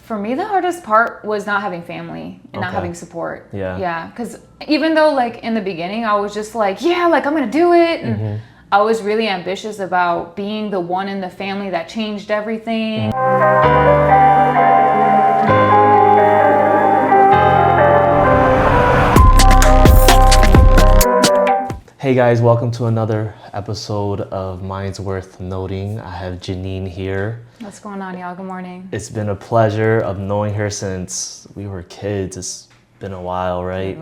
For me, the hardest part was not having family and not Okay. having support. Yeah. Yeah, because even though like in the beginning I was just like, yeah, like I'm gonna do it, and I was really ambitious about being the one in the family that changed everything. Hey guys, welcome to another episode of Minds Worth Noting. I have Jeanine here. What's going on, y'all? Good morning. It's been a pleasure of knowing her since we were kids. It's been a while, right?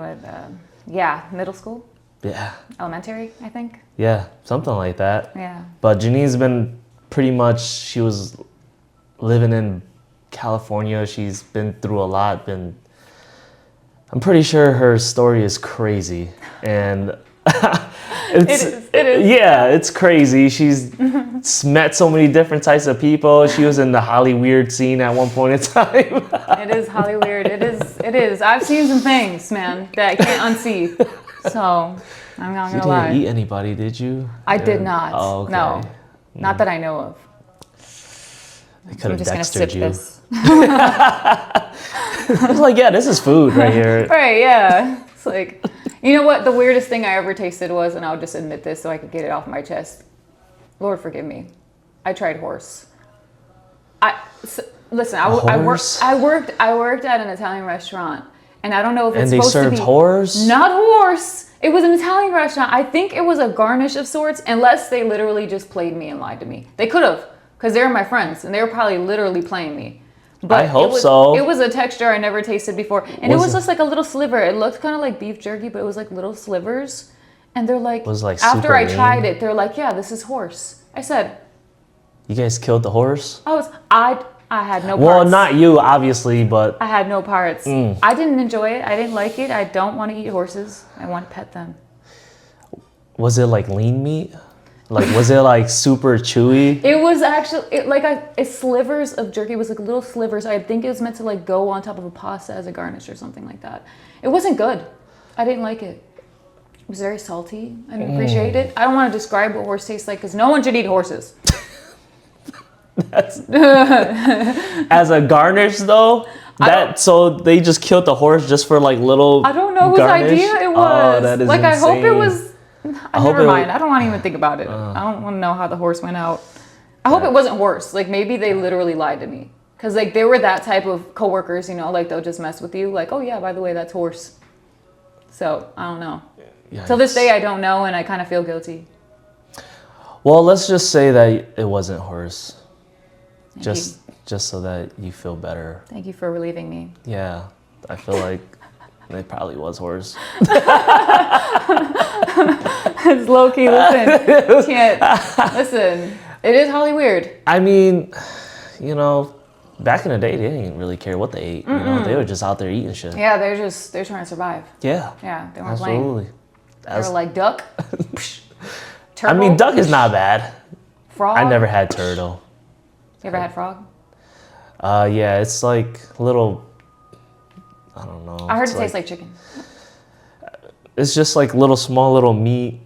Middle school, Yeah. elementary, I think. Yeah, something like that. Yeah. But Janine's been pretty much, she was living in California. She's been through a lot. I'm pretty sure her story is crazy. And it is. Yeah, it's crazy. She's met so many different types of people. She was in the Holly Weird scene at one point in time. It is Holly Weird. It is. I've seen some things, man, that I can't unsee. So I'm not gonna lie. You didn't eat anybody, did you? I did not. Oh, okay. No, not that I know of. They could I'm have just gonna sip dextered you. this. I was like, yeah, this is food right here. Right? Yeah. It's like, you know what? The weirdest thing I ever tasted was, and I'll just admit this so I could get it off my chest. Lord forgive me. I tried horse. Listen. I worked at an Italian restaurant, and I don't know if it's And they supposed to be served horse? Not horse. It was an Italian restaurant. I think it was a garnish of sorts, unless they literally just played me and lied to me. They could have, because they were my friends, and they were probably literally playing me. But I hope it was, so. It was a texture I never tasted before, and it was just like a little sliver. It looked kind of like beef jerky, but it was like little slivers. And they're like, Was like after super I lean? tried it, they're like, yeah, this is horse. I said, You guys killed the horse? I had no parts. Well, not you, obviously, but I had no parts. I didn't enjoy it. I didn't like it. I don't want to eat horses. I want to pet them. was it like lean meat? Like, was it like super chewy? It was actually it's slivers of jerky. It was like little slivers. I think it was meant to like go on top of a pasta as a garnish or something like that. It wasn't good. I didn't like it. It was very salty. I didn't appreciate it. I don't want to describe what horse tastes like because no one should eat horses. As a garnish, though, so they just killed the horse just for like little. I don't know whose garnish? idea it was. Oh, that is like insane. I hope it was. Never mind. I don't want to even think about it. Uh. I don't want to know how the horse went out. I hope it wasn't horse. Like maybe they literally lied to me. Cause like they were that type of coworkers, you know, like they'll just mess with you. Like, oh yeah, by the way, that's horse. So I don't know. Yikes. Till this day, I don't know, and I kind of feel guilty. Well, let's just say that it wasn't horse. Thank Just so that you feel better. Thank you for relieving me. Yeah, I feel like it probably was horse. It's low key. Listen, listen. It is Holly Weird. I mean, you know, back in the day, they didn't really care what they ate. You know, they were just out there eating shit. Yeah, they're trying to survive. Yeah. Yeah, they weren't playing. Absolutely. They were like duck. I mean, duck is not bad. Frog. I never had turtle. You ever had frog? Yeah, it's like little. I don't know. I heard it tastes like chicken. It's just like small little meat.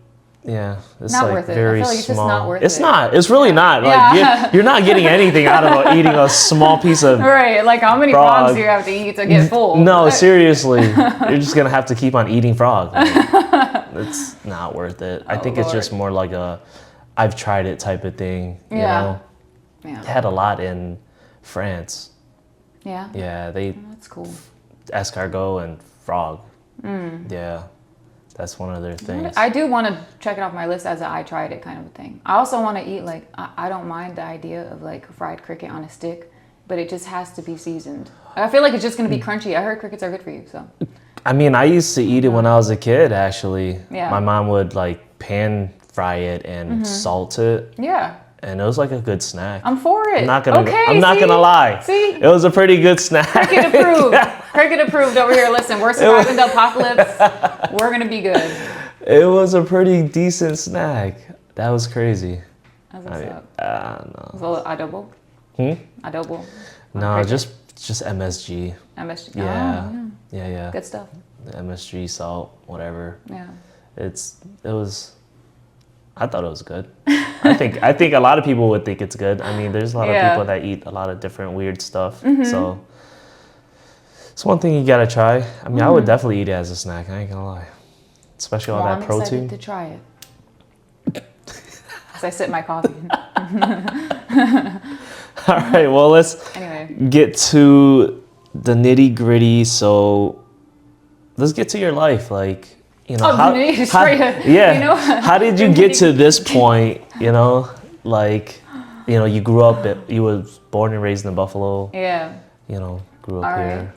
Yeah, it's Not like worth it. I very feel like it's just small. not worth It's it. not. It's really not. Like Yeah. you're not getting anything out of eating a small piece of. Right, like how many Frog. frogs do you have to eat to get full? No, seriously, you're just gonna have to keep on eating frog. Like, it's not worth it. I think it's just more like a, I've tried it type of thing. You know? Yeah. They had a lot in France. Yeah. Yeah, they That's cool. escargot and frog. Yeah, that's one of their things. I do want to check it off my list as a I tried it kind of a thing. I also want to eat like I don't mind the idea of like fried cricket on a stick, but it just has to be seasoned. I feel like it's just gonna be crunchy. I heard crickets are good for you, so. I mean, I used to eat it when I was a kid. Actually, Yeah. my mom would like pan fry it and salt it, Yeah. and it was like a good snack. I'm for it. I'm not gonna. Okay, I'm not see? gonna lie. See? It was a pretty good snack. Cricket approved. Cricket approved over here. Listen, we're surviving the apocalypse. We're gonna be good. It was a pretty decent snack. That was crazy. That's what's up. No. So adobo. Adobo. No, Cricket. just MSG. MSG. Yeah. Oh, Yeah. good stuff. The MSG, salt, whatever. Yeah. It was. I thought it was good. I think a lot of people would think it's good. I mean, there's a lot of Yeah. people that eat a lot of different weird stuff. So It's one thing you gotta try. I mean, I would definitely eat it as a snack. I ain't gonna lie, especially all that I'm protein. excited to try it. As I sip my coffee. All right, well, let's get to the nitty gritty. So let's get to your life. Like, you know, how did you get to this point? You know, like, you know, you grew up, you were born and raised in Buffalo. Yeah. You know, grew up here.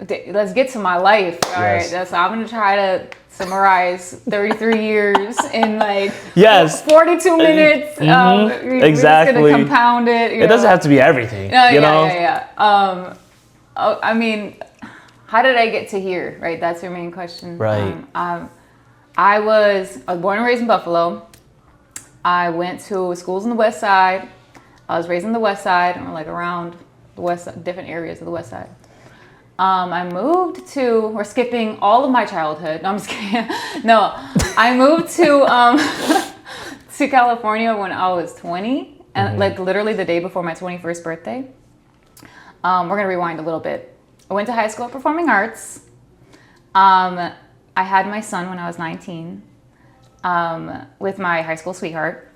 Okay, let's get to my life. All right, I'm gonna try to summarize 33 years in like 42 minutes. Exactly. We're just gonna compound it. It doesn't have to be everything. You know? I mean, how did I get to here? Right, that's your main question. Right. I was born and raised in Buffalo. I went to schools in the West Side. I was raised in the West Side, or like around the West Side, different areas of the West Side. I moved to, we're skipping all of my childhood. No, I'm just kidding. No, I moved to to California when I was 20, and like literally the day before my 21st birthday. We're gonna rewind a little bit. I went to high school at Performing Arts. I had my son when I was 19 with my high school sweetheart,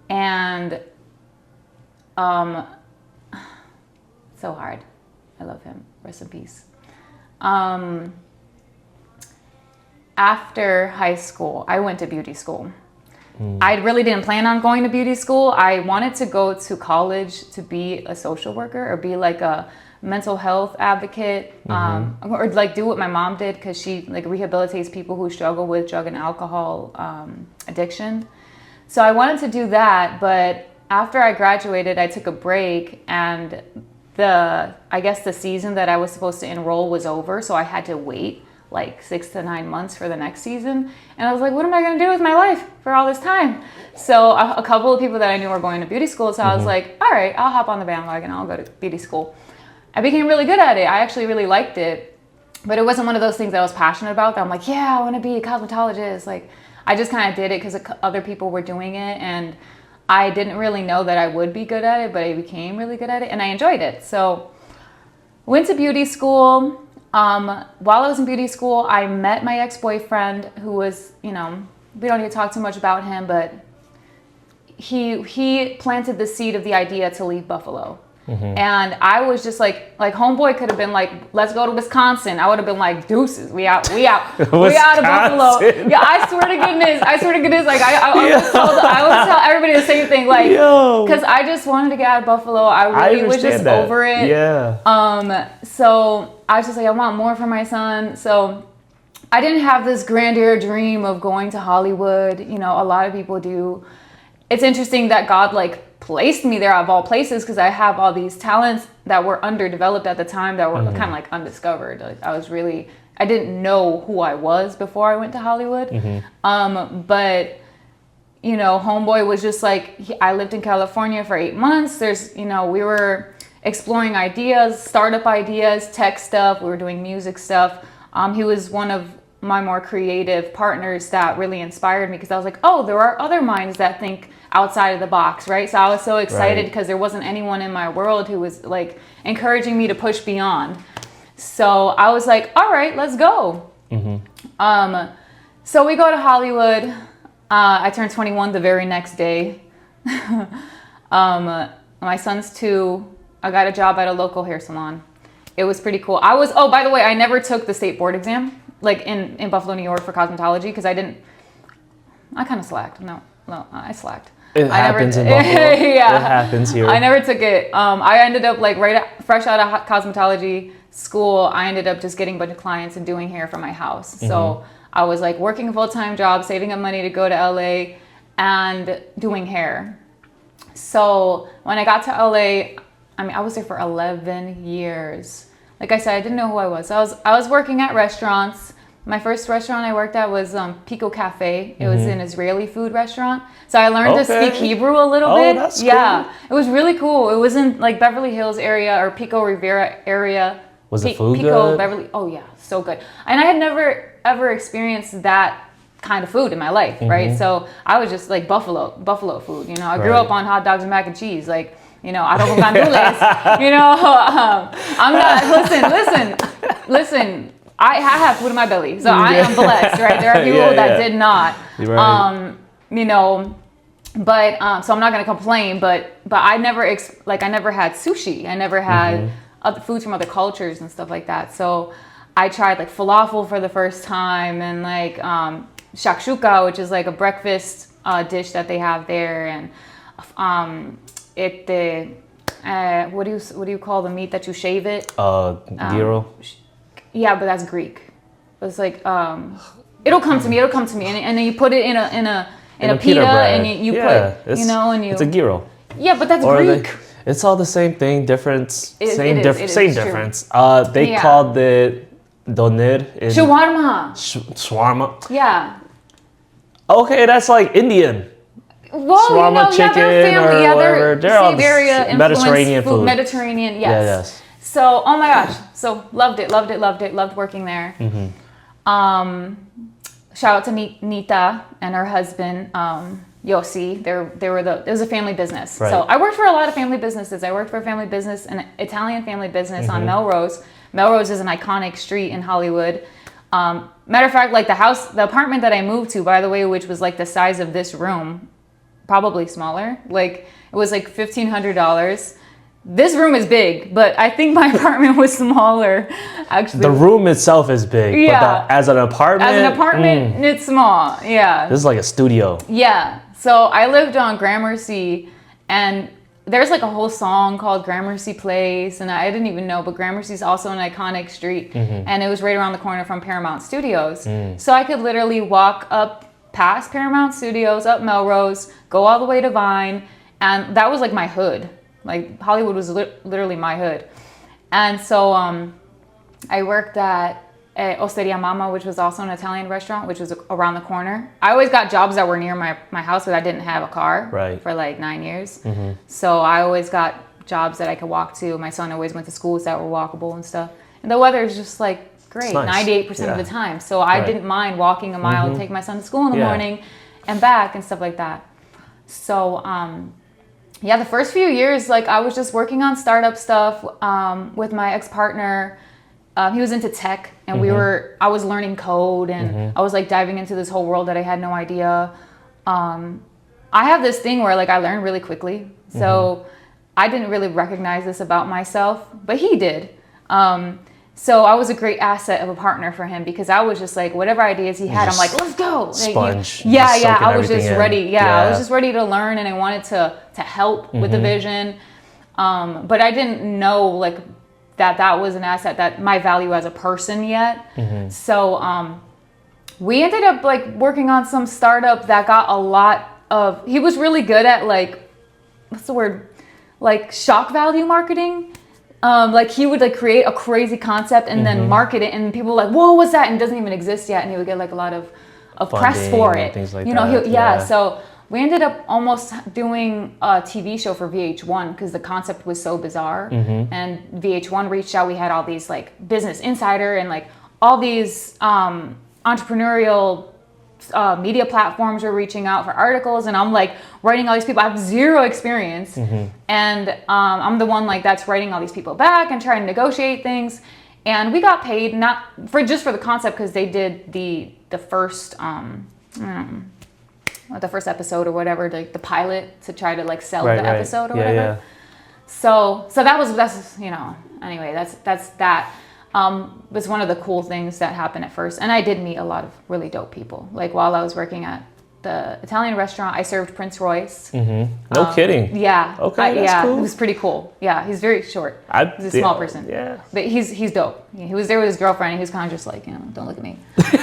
and so hard. I love him. Rest in peace. After high school, I went to beauty school. I really didn't plan on going to beauty school. I wanted to go to college to be a social worker or be like a mental health advocate, or like do what my mom did, because she like rehabilitates people who struggle with drug and alcohol addiction. So I wanted to do that, but after I graduated, I took a break, and I guess the season that I was supposed to enroll was over, so I had to wait like 6 to 9 months for the next season. And I was like, what am I going to do with my life for all this time? So a couple of people that I knew were going to beauty school, so I was like, all right, I'll hop on the bandwagon, I'll go to beauty school. I became really good at it. I actually really liked it, but it wasn't one of those things that I was passionate about, that I'm like, yeah, I want to be a cosmetologist. Like, I just kind of did it because other people were doing it, and I didn't really know that I would be good at it, but I became really good at it, and I enjoyed it. So went to beauty school. While I was in beauty school, I met my ex-boyfriend, who was, you know, we don't need to talk too much about him, but he planted the seed of the idea to leave Buffalo. And I was just like homeboy could have been like, let's go to Wisconsin. I would have been like, deuces, we out we out of Buffalo. Yeah, I swear to goodness, like I always tell everybody the same thing, like, because I just wanted to get out of Buffalo. I really was just over it. So I was just like, I want more for my son. So I didn't have this grandeur dream of going to Hollywood. You know, a lot of people do. It's interesting that God like placed me there of all places, because I have all these talents that were underdeveloped at the time, that were kind of like undiscovered. Like, I didn't know who I was before I went to Hollywood. But you know, homeboy was just like, I lived in California for 8 months. We were exploring ideas, startup ideas, tech stuff. We were doing music stuff. He was one of my more creative partners that really inspired me, because I was like, oh, there are other minds that think outside of the box, right? So I was so excited because there wasn't anyone in my world who was like encouraging me to push beyond. So I was like, all right, let's go. So we go to Hollywood. I turned 21 the very next day. My son's 2. I got a job at a local hair salon. It was pretty cool. Oh, by the way, I never took the state board exam, like in Buffalo, New York, for cosmetology, because I kind of slacked. No, I slacked. It happens in Buffalo. It happens here. I never took it. I ended up like fresh out of cosmetology school, I ended up just getting a bunch of clients and doing hair from my house. So I was like working a full-time job, saving up money to go to LA and doing hair. So when I got to LA, I was there for 11 years. Like I said, I didn't know who I was. I was working at restaurants. My first restaurant I worked at was Pico Cafe. It was an Israeli food restaurant. So I learned to speak Hebrew a little bit. That's cool. Yeah, it was really cool. It was in like Beverly Hills area or Pico Rivera area. Was the food Pico, good? Beverly. Oh yeah, so good. And I had never ever experienced that kind of food in my life, right? So I was just like buffalo food. You know, I grew up on hot dogs and mac and cheese. Like, you know, arroz con gandules. You know, I'm not. Listen. listen, I have food in my belly, so I am blessed, right? There are people that did not, Right. you know, but so I'm not gonna complain, but I never I never had sushi. I never had other foods from other cultures and stuff like that. So I tried like falafel for the first time, and like shakshuka, which is like a breakfast dish that they have there, and what do you call the meat that you shave it? Gyro. Yeah, but that's Greek. It's like it'll come to me, and then you put it in a pita, bread. and you put it's a gyro. Yeah, but that's Or Greek. it's all the same thing, different, same True. difference. They called it doner in Shawarma. shawarma. Yeah. Okay, that's like Indian. Well, Shawarma chicken they're family. or whatever. They're all same area, Mediterranean food. Mediterranean, yes. Yeah, yes. So, oh my gosh, so loved it, loved working there. Shout out to Nita and her husband, Yossi. It was a family business. Right. So I worked for a lot of family businesses. I worked for a family business, an Italian family business on Melrose. Melrose is an iconic street in Hollywood. Matter of fact, like the apartment that I moved to, by the way, which was like the size of this room, probably smaller. Like it was like $1,500. This room is big, but I think my apartment was smaller. Actually, The room itself is big, Yeah. but as an apartment, it's small. Yeah. this is like a studio. Yeah. So I lived on Gramercy, and there's like a whole song called Gramercy Place, and I didn't even know, but Gramercy is also an iconic street, and it was right around the corner from Paramount Studios. So I could literally walk up past Paramount Studios, up Melrose, go all the way to Vine, and that was like my hood. Like Hollywood was literally my hood. And so I worked at Osteria Mama, which was also an Italian restaurant, which was around the corner. I always got jobs that were near my house, but I didn't have a car for like 9 years. So I always got jobs that I could walk to. My son always went to schools that were walkable and stuff. And the weather is just like great, nice. 98% of the time. So I didn't mind walking a mile to take my son to school in the morning and back and stuff like that. So yeah, the first few years, like I was just working on startup stuff with my ex-partner. He was into tech, and I was learning code, and I was like diving into this whole world that I had no idea. I have this thing where like I learn really quickly. So I didn't really recognize this about myself, but he did. So I was a great asset of a partner for him, because I was just like, whatever ideas he had, I'm like, let's go. Sponge. I was just ready. Yeah. I was just ready to learn, and I wanted to help with the vision. But I didn't know like that was an asset, that my value as a person yet. So we ended up like working on some startup that got a lot of, he was really good at like, what's the word? Like shock value marketing. Like he would like create a crazy concept and then market it, and people were like, whoa, what's that? And it doesn't even exist yet. And he would get like a lot of press for it. Things like that. So we ended up almost doing a TV show for VH1 because the concept was so bizarre. And VH1 reached out. We had all these like Business Insider and like all these entrepreneurial media platforms were reaching out for articles, and I'm like writing all these people. I have zero experience, and I'm the one like that's writing all these people back and trying to negotiate things. And we got paid not for just for the concept, because they did the first the first episode or whatever, like the pilot, to try to like sell the episode or whatever. So that's anyway, that's that. Was one of the cool things that happened at first. And I did meet a lot of really dope people. Like while I was working at the Italian restaurant, I served Prince Royce. No kidding. Yeah. Okay, that's cool. It was pretty cool. Yeah, he's very short. He's a small person. Yeah. But he's dope. He was there with his girlfriend, and he was kind of just like, don't look at me. Who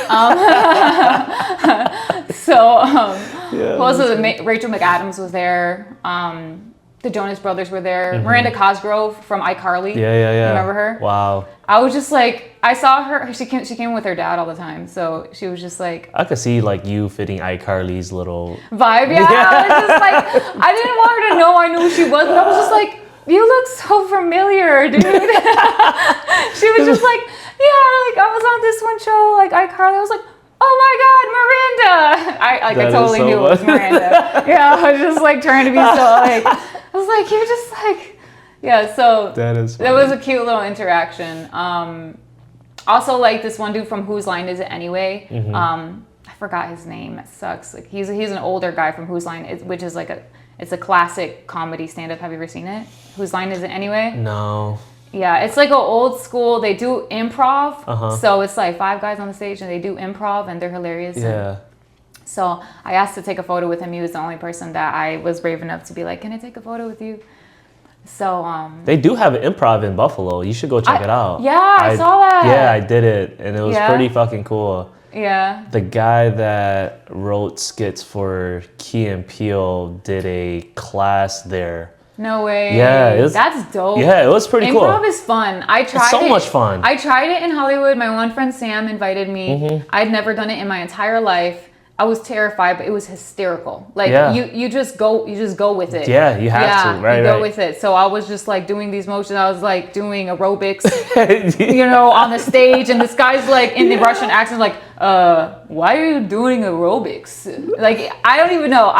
else was it? Rachel McAdams was there. The Jonas Brothers were there. Miranda Cosgrove from iCarly. Yeah. Remember her? Wow. I was just like, I saw her. She came with her dad all the time, so she was just like. I could see like you fitting iCarly's little vibe. Yeah. I was just like, I didn't want her to know I knew who she was, but I was just like, you look so familiar, dude. She was just like, yeah, like I was on this one show, like iCarly. I was like, oh my God, Miranda! I totally knew it was Miranda. Yeah, I was just like trying to be so like, I was like, you're just like, yeah. So that is funny. That was a cute little interaction. Also, like this one dude from Whose Line Is It Anyway? Mm-hmm. I forgot his name. It sucks. Like he's an older guy from Whose Line, which is like it's a classic comedy stand-up. Have you ever seen it? Whose Line Is It Anyway? No. Yeah, it's like an old school. They do improv, Uh-huh. so it's like 5 guys on the stage and they do improv and they're hilarious. Yeah. So I asked to take a photo with him. He was the only person that I was brave enough to be like, "Can I take a photo with you?" So They do have an improv in Buffalo. You should go check it out. Yeah, I saw that. Yeah, I did it, and it was pretty fucking cool. Yeah. The guy that wrote skits for Key and Peele did a class there. No way. Yeah, that's dope. Yeah, it was pretty cool. Improv is fun. I tried it's so it. much fun. I tried it in Hollywood. My one friend Sam invited me. Mm-hmm. I'd never done it in my entire life. I was terrified, but it was hysterical. Like you just go with it. Yeah, you have to. Right, you go with it. So I was just like doing these motions. I was like doing aerobics, on the stage, and this guy's like in the Russian accent, like, why are you doing aerobics? Like I don't even know.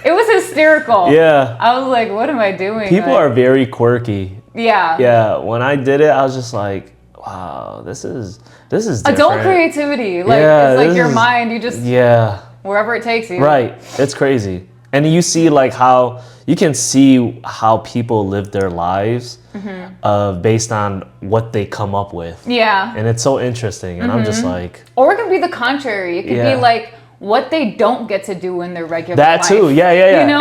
It was hysterical. Yeah. I was like, what am I doing? People are very quirky. Yeah. Yeah. When I did it, I was just like, wow, this is different. Adult creativity. Like it's like your mind, you just wherever it takes you. Right. It's crazy. And you see like how you can see how people live their lives based on what they come up with. Yeah. And it's so interesting. And I'm just like, or it could be the contrary. It could be like what they don't get to do in their regular life. That too. Yeah.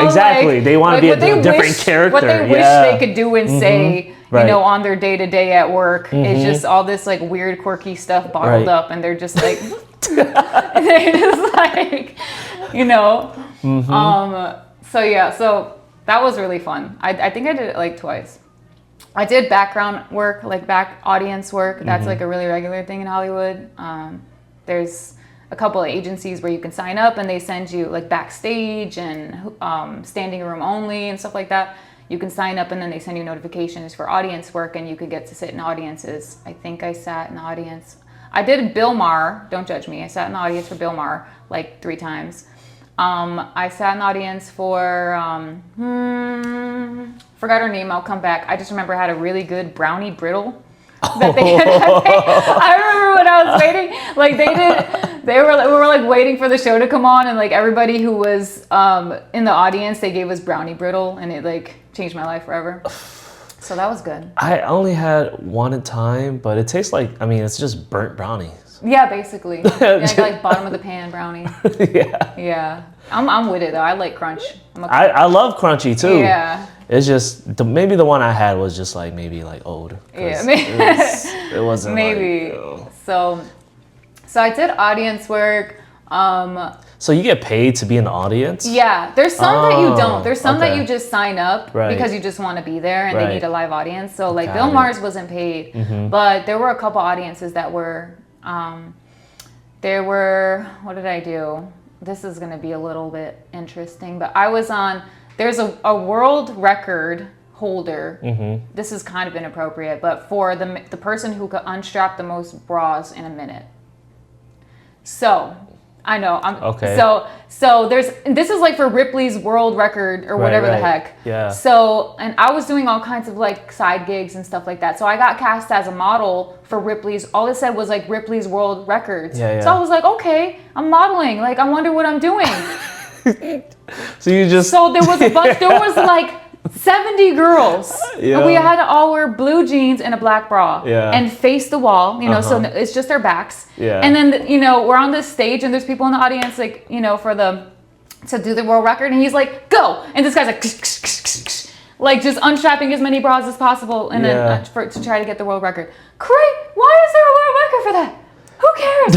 Exactly. Like, they want to be a different character. What they wish they could do and say, right. On their day-to-day at work. It's just all this like weird, quirky stuff bottled up, and they're just like, they're just like, So that was really fun. I think I did it like twice. I did background work, like back audience work. That's like a really regular thing in Hollywood. There's a couple of agencies where you can sign up and they send you like backstage and standing room only and stuff like that. You can sign up and then they send you notifications for audience work and you could get to sit in audiences. I think I sat in the audience. I did Bill Maher. Don't judge me. I sat in the audience for Bill Maher like 3 times. I sat in the audience for, forgot her name. I'll come back. I just remember I had a really good brownie brittle. I remember when I was waiting, like we were like waiting for the show to come on, and like everybody who was in the audience, they gave us brownie brittle, and it like changed my life forever. So that was good. I only had one at a time, but it tastes like, it's just burnt brownies. Yeah, basically. I got like bottom of the pan brownie. Yeah. I'm with it though. I like crunch. I love crunchy too. Yeah. It's just maybe the one I had was just like maybe like old. Yeah, it wasn't maybe. Like, so I did audience work. So you get paid to be in the audience? Yeah, there's some that you don't. There's some that you just sign up right. because you just want to be there and they need a live audience. So like Bill Maher's wasn't paid, but there were a couple audiences that were. There were. What did I do? This is going to be a little bit interesting, but I was on. There's a world record holder. This is kind of inappropriate, but for the person who could unstrap the most bras in a minute. So, I know. Okay. So this is like for Ripley's world record or whatever the heck. Yeah. So, and I was doing all kinds of like side gigs and stuff like that. So I got cast as a model for Ripley's. All it said was like Ripley's world records. Yeah. So I was like, okay, I'm modeling. Like, I wonder what I'm doing. So you just. So there was a bunch. There was like 70 girls. Yeah. And we had to all wear blue jeans and a black bra. Yeah. And face the wall, so it's just our backs. Yeah. And then, we're on this stage and there's people in the audience, like, to do the world record. And he's like, go. And this guy's like just unstrapping as many bras as possible. And then to try to get the world record. Great. Why is there a world record for that? Who cares?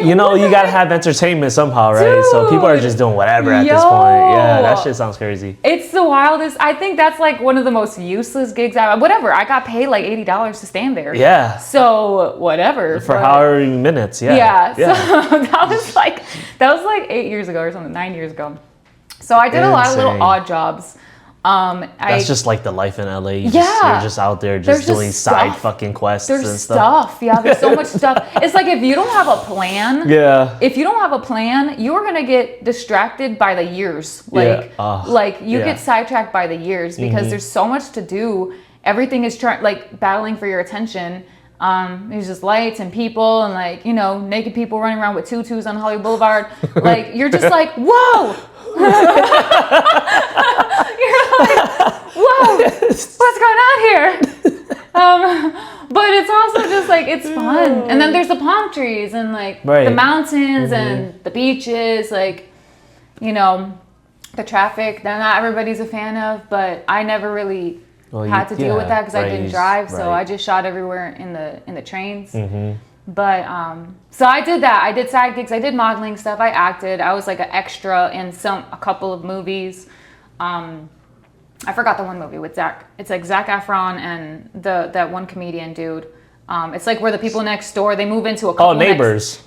You gotta have entertainment somehow, right? Dude, so people are just doing whatever at this point. Yeah, that shit sounds crazy. It's the wildest. I think that's like one of the most useless gigs whatever. I got paid like $80 to stand there. Yeah. So whatever. For however many minutes, Yeah. So that was like 8 years ago or something, 9 years ago. So I did a lot of little odd jobs. That's just like the life in LA. You're just out there doing side fucking quests and stuff. Yeah, there's so much stuff. It's like if you don't have a plan, you're gonna get distracted by the years. You get sidetracked by the years because there's so much to do everything is like battling for your attention. There's just lights and people and like, you know, naked people running around with tutus on Hollywood Boulevard. Like, you're just like, whoa. You're like, whoa, what's going on here? But it's also just like, it's fun. And then there's the palm trees and like the mountains and the beaches, like, you know, the traffic that not everybody's a fan of, but I never really had to deal with that because I didn't drive. So I just shot everywhere in the trains. But so I did that. I did side gigs. I did modeling stuff. I acted. I was like an extra in a couple of movies. I forgot the one movie with Zach. It's like Zac Efron and that one comedian dude. It's like where the people next door, they move into a couple. Oh, Neighbors.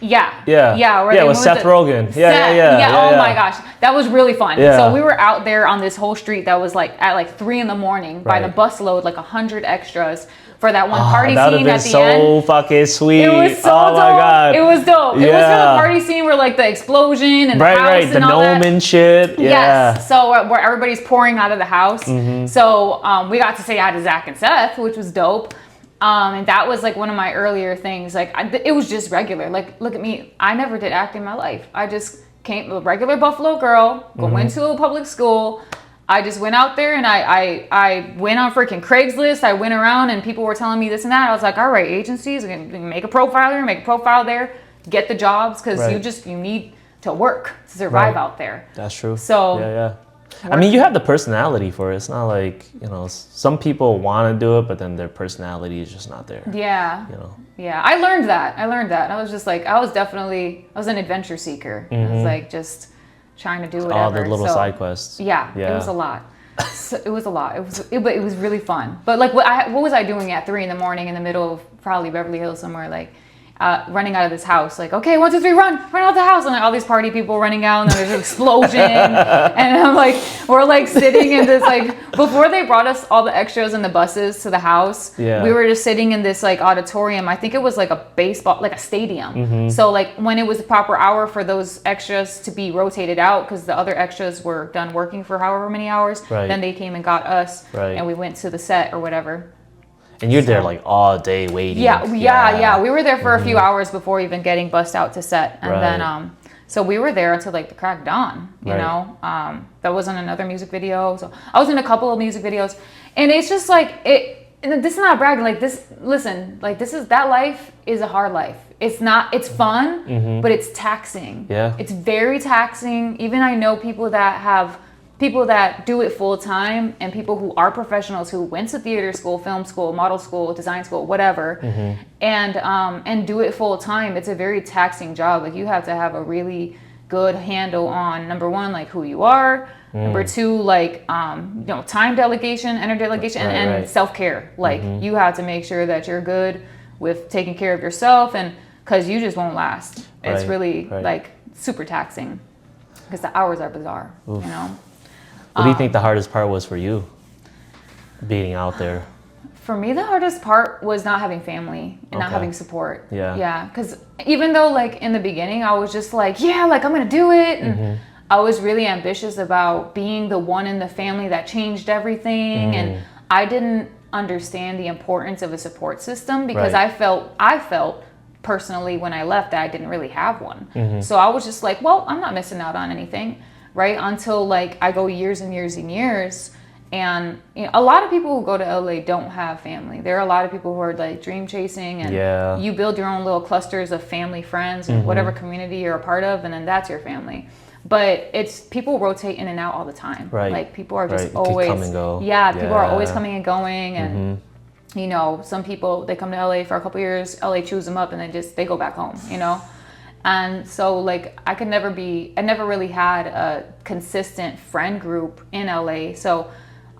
Yeah. With Seth Rogen. Yeah. Oh my gosh, that was really fun. Yeah. So we were out there on this whole street that was like at like 3 a.m. by the busload, like 100 extras for that one party scene at the end. That would have been so fucking sweet. It was so dope. My God. It was dope. It was for the party scene where like the explosion and the house and the all gnome and shit. Yeah. Yes. So where everybody's pouring out of the house. So we got to say hi to Zach and Seth, which was dope. And that was like one of my earlier things. Like it was just regular. Like, look at me. I never did acting in my life. I just came a regular Buffalo girl, went to a public school. I just went out there and I went on freaking Craigslist. I went around and people were telling me this and that. I was like, all right, agencies, make a profile here, make a profile there, get the jobs because you need to work to survive out there. That's true. So yeah. I mean, you have the personality for it. It's not like, you know, some people want to do it, but then their personality is just not there. Yeah. You know. Yeah, I learned that. I was just like, I was an adventure seeker. I was like just trying to do whatever. All the little side quests. Yeah, it was a lot. So it was a lot. But it was really fun. But like, what was I doing at 3 a.m. in the middle of probably Beverly Hills somewhere, like running out of this house, like, okay, 1, 2, 3, run out the house, and like all these party people running out, and then there's an explosion, and I'm like, we're like sitting in this like, before they brought us all the extras and the buses to the house, we were just sitting in this like auditorium. I think it was like a baseball, like a stadium. So like when it was the proper hour for those extras to be rotated out, because the other extras were done working for however many hours, then they came and got us, and we went to the set or whatever. And you're there like all day waiting. Yeah. We were there for a few hours before even getting bussed out to set. And then, so we were there until like the crack dawn, you know? That was in another music video. So I was in a couple of music videos. And it's just like, this is not bragging. Like that life is a hard life. It's fun, but it's taxing. Yeah. It's very taxing. Even I know people that do it full time and people who are professionals who went to theater school, film school, model school, design school, whatever, and do it full time. It's a very taxing job. Like you have to have a really good handle on, number one, like who you are, number two, like time delegation, energy delegation, and self-care. Like you have to make sure that you're good with taking care of yourself, and because you just won't last. It's really like super taxing because the hours are bizarre. Oof. You know. What do you think the hardest part was for you, being out there? For me, the hardest part was not having family and not having support. Yeah. Because even though, like, in the beginning, I was just like, I'm going to do it. And I was really ambitious about being the one in the family that changed everything. And I didn't understand the importance of a support system because I felt personally when I left that I didn't really have one. So I was just like, well, I'm not missing out on anything. Right until like I go years and years and years, and a lot of people who go to LA don't have family. There are a lot of people who are like dream chasing, and you build your own little clusters of family, friends, and whatever community you're a part of, and then that's your family. But it's people rotate in and out all the time. Right. Like people are just always come and go. Yeah, people are always coming and going, and some people they come to LA for a couple years, LA chews them up, and they go back home. And so like I never really had a consistent friend group in LA. So,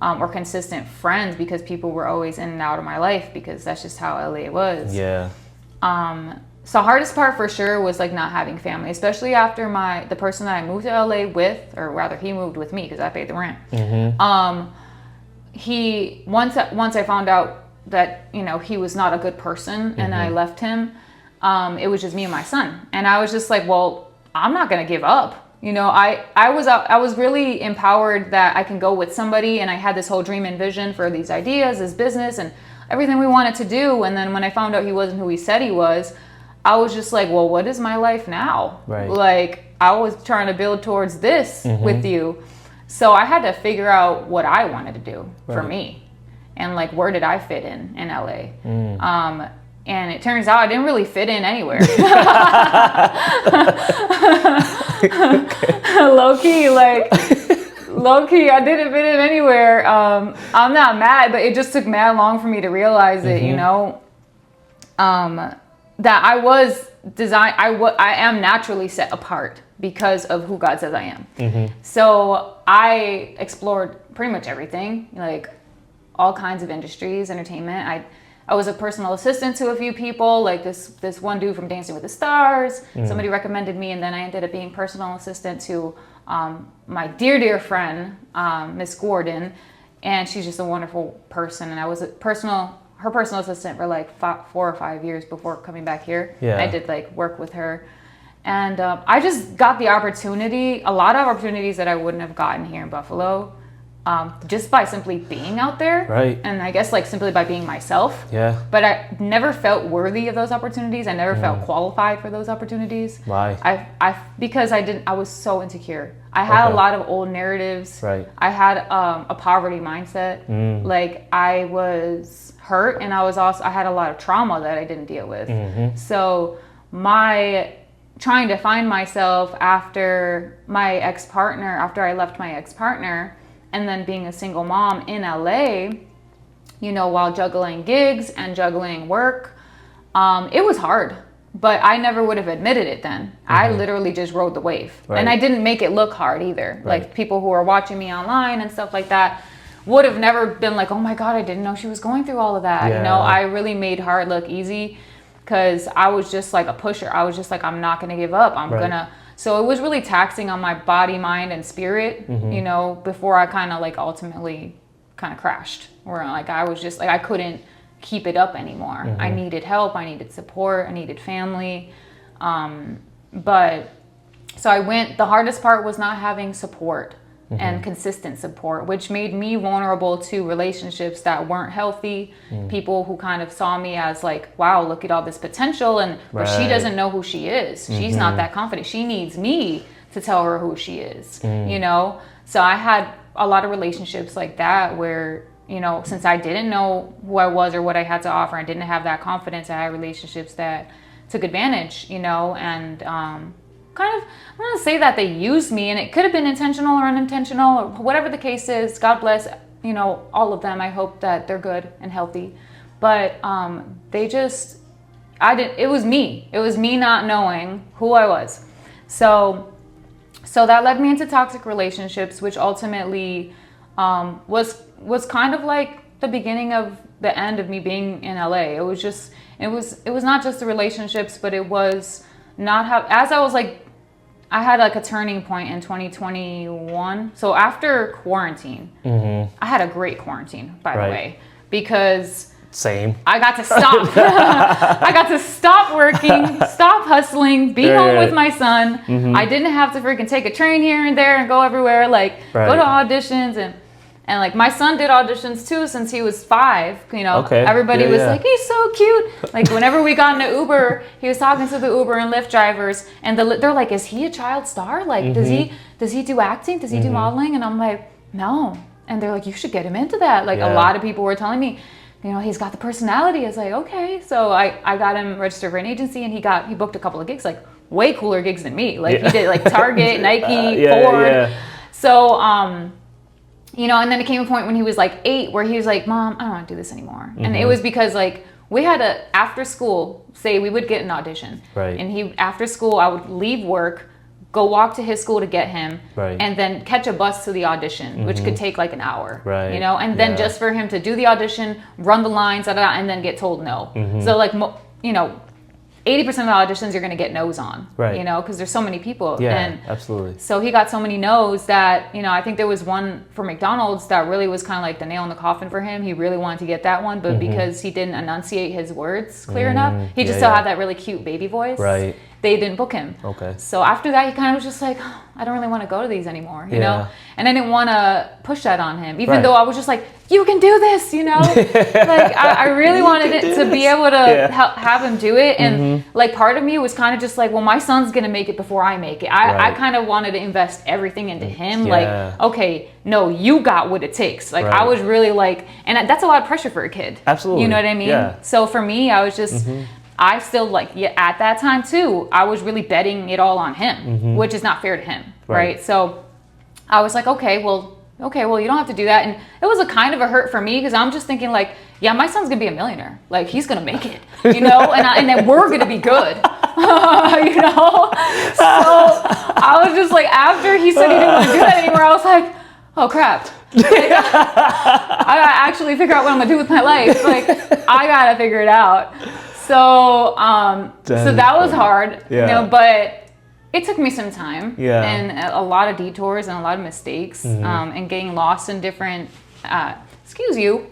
or consistent friends because people were always in and out of my life because that's just how LA was. Yeah. So hardest part for sure was like not having family, especially after the person that I moved to LA with, or rather he moved with me because I paid the rent. He, once I found out that, he was not a good person and I left him, it was just me and my son. And I was just like, well, I'm not going to give up. You know, I was really empowered that I can go with somebody, and I had this whole dream and vision for these ideas, this business, and everything we wanted to do. And then when I found out he wasn't who he said he was, I was just like, well, what is my life now? Right. Like, I was trying to build towards this with you. So I had to figure out what I wanted to do for me, and like, where did I fit in LA? And it turns out I didn't really fit in anywhere. Low key, I didn't fit in anywhere. I'm not mad, but it just took mad long for me to realize it, you know, that I was designed, I am naturally set apart because of who God says I am. So I explored pretty much everything, like all kinds of industries, entertainment. I was a personal assistant to a few people, like this one dude from Dancing with the Stars. Somebody recommended me, and then I ended up being personal assistant to my dear friend, Miss Gordon, and she's just a wonderful person. And I was her personal assistant for like 4 or 5 years before coming back here. Yeah. I did like work with her, and I just got the opportunity, a lot of opportunities that I wouldn't have gotten here in Buffalo. Just by simply being out there, Right. And I guess like simply by being myself. Yeah. But I never felt worthy of those opportunities. I never felt qualified for those opportunities. Why? Because I was so insecure. I had a lot of old narratives. Right. I had a poverty mindset. Like, I was hurt, and I had a lot of trauma that I didn't deal with. So my trying to find myself after I left my ex-partner, and then being a single mom in LA, you know, while juggling gigs and juggling work, it was hard, but I never would have admitted it then. I literally just rode the wave. Right. And I didn't make it look hard either. Right. Like, people who are watching me online and stuff like that would have never been like, oh my God, I didn't know she was going through all of that. Yeah. You know, I really made hard look easy, because I was just like a pusher. I was just like, I'm not going to give up. So it was really taxing on my body, mind, and spirit, you know, before I kind of like ultimately kind of crashed, where like I was just like, I couldn't keep it up anymore. I needed help. I needed support. I needed family. But so the hardest part was not having support and consistent support, which made me vulnerable to relationships that weren't healthy. People who kind of saw me as like, wow, look at all this potential, but she doesn't know who she is. She's not that confident. She needs me to tell her who she is, you know? So I had a lot of relationships like that where, you know, since I didn't know who I was or what I had to offer, I didn't have that confidence. I had relationships that took advantage, you know, and kind of, I'm going to say that they used me, and it could have been intentional or unintentional, or whatever the case is. God bless, you know, all of them. I hope that they're good and healthy. But it was me. It was me not knowing who I was. So that led me into toxic relationships, which ultimately was kind of like the beginning of the end of me being in LA. It was not just the relationships, but it was as I was like, I had like a turning point in 2021. So after quarantine, I had a great quarantine, by the way, because Same. I got to stop. I got to stop working, stop hustling, be home with my son. I didn't have to freaking take a train here and there and go everywhere, like go to auditions and like my son did auditions too since he was 5. You know, everybody was like, he's so cute. Like whenever we got in the Uber, he was talking to the Uber and Lyft drivers, and they're like, is he a child star? Like, does he do acting? Does he do modeling? And I'm like, no. And they're like, you should get him into that. Like a lot of people were telling me, you know, he's got the personality. I was like, okay. So I got him registered for an agency, and he booked a couple of gigs, like way cooler gigs than me. Like he did like Target, Nike, Ford. So, you know, and then it came a point when he was like 8 where he was like, Mom, I don't want to do this anymore. And it was because like we had after school, say we would get an audition. Right. And after school, I would leave work, go walk to his school to get him, and then catch a bus to the audition, which could take like an hour, you know, and then just for him to do the audition, run the lines, and then get told no. So like, you know, 80% of the auditions you're going to get no's on, you know, because there's so many people. And absolutely. So he got so many no's that, you know, I think there was one for McDonald's that really was kind of like the nail in the coffin for him. He really wanted to get that one, but because he didn't enunciate his words clear enough, he just still had that really cute baby voice. they didn't book him. Okay. So after that, he kind of was just like, "Oh, I don't really want to go to these anymore, you know? Yeah. And I didn't want to push that on him, even Right. though I was just like, you can do this, you know? Like, I really wanted it to be able to have him do it. And like, part of me was kind of just like, well, my son's going to make it before I make it. I kind of wanted to invest everything into him. Yeah. Like, okay, no, you got what it takes. Like, I was really like, and that's a lot of pressure for a kid. Absolutely. You know what I mean? Yeah. So for me, I was just, I still like, at that time too, I was really betting it all on him, which is not fair to him. Right. So I was like, okay, well, you don't have to do that. And it was a kind of a hurt for me because I'm just thinking like, yeah, my son's gonna be a millionaire. Like he's gonna make it, you know, and then we're gonna be good, you know. So I was just like, after he said he didn't want to do that anymore, I was like, oh crap. Like, I gotta actually figure out what I'm gonna do with my life. Like I gotta figure it out. So so that was hard, you know, but it took me some time and a lot of detours and a lot of mistakes and getting lost in different, excuse you,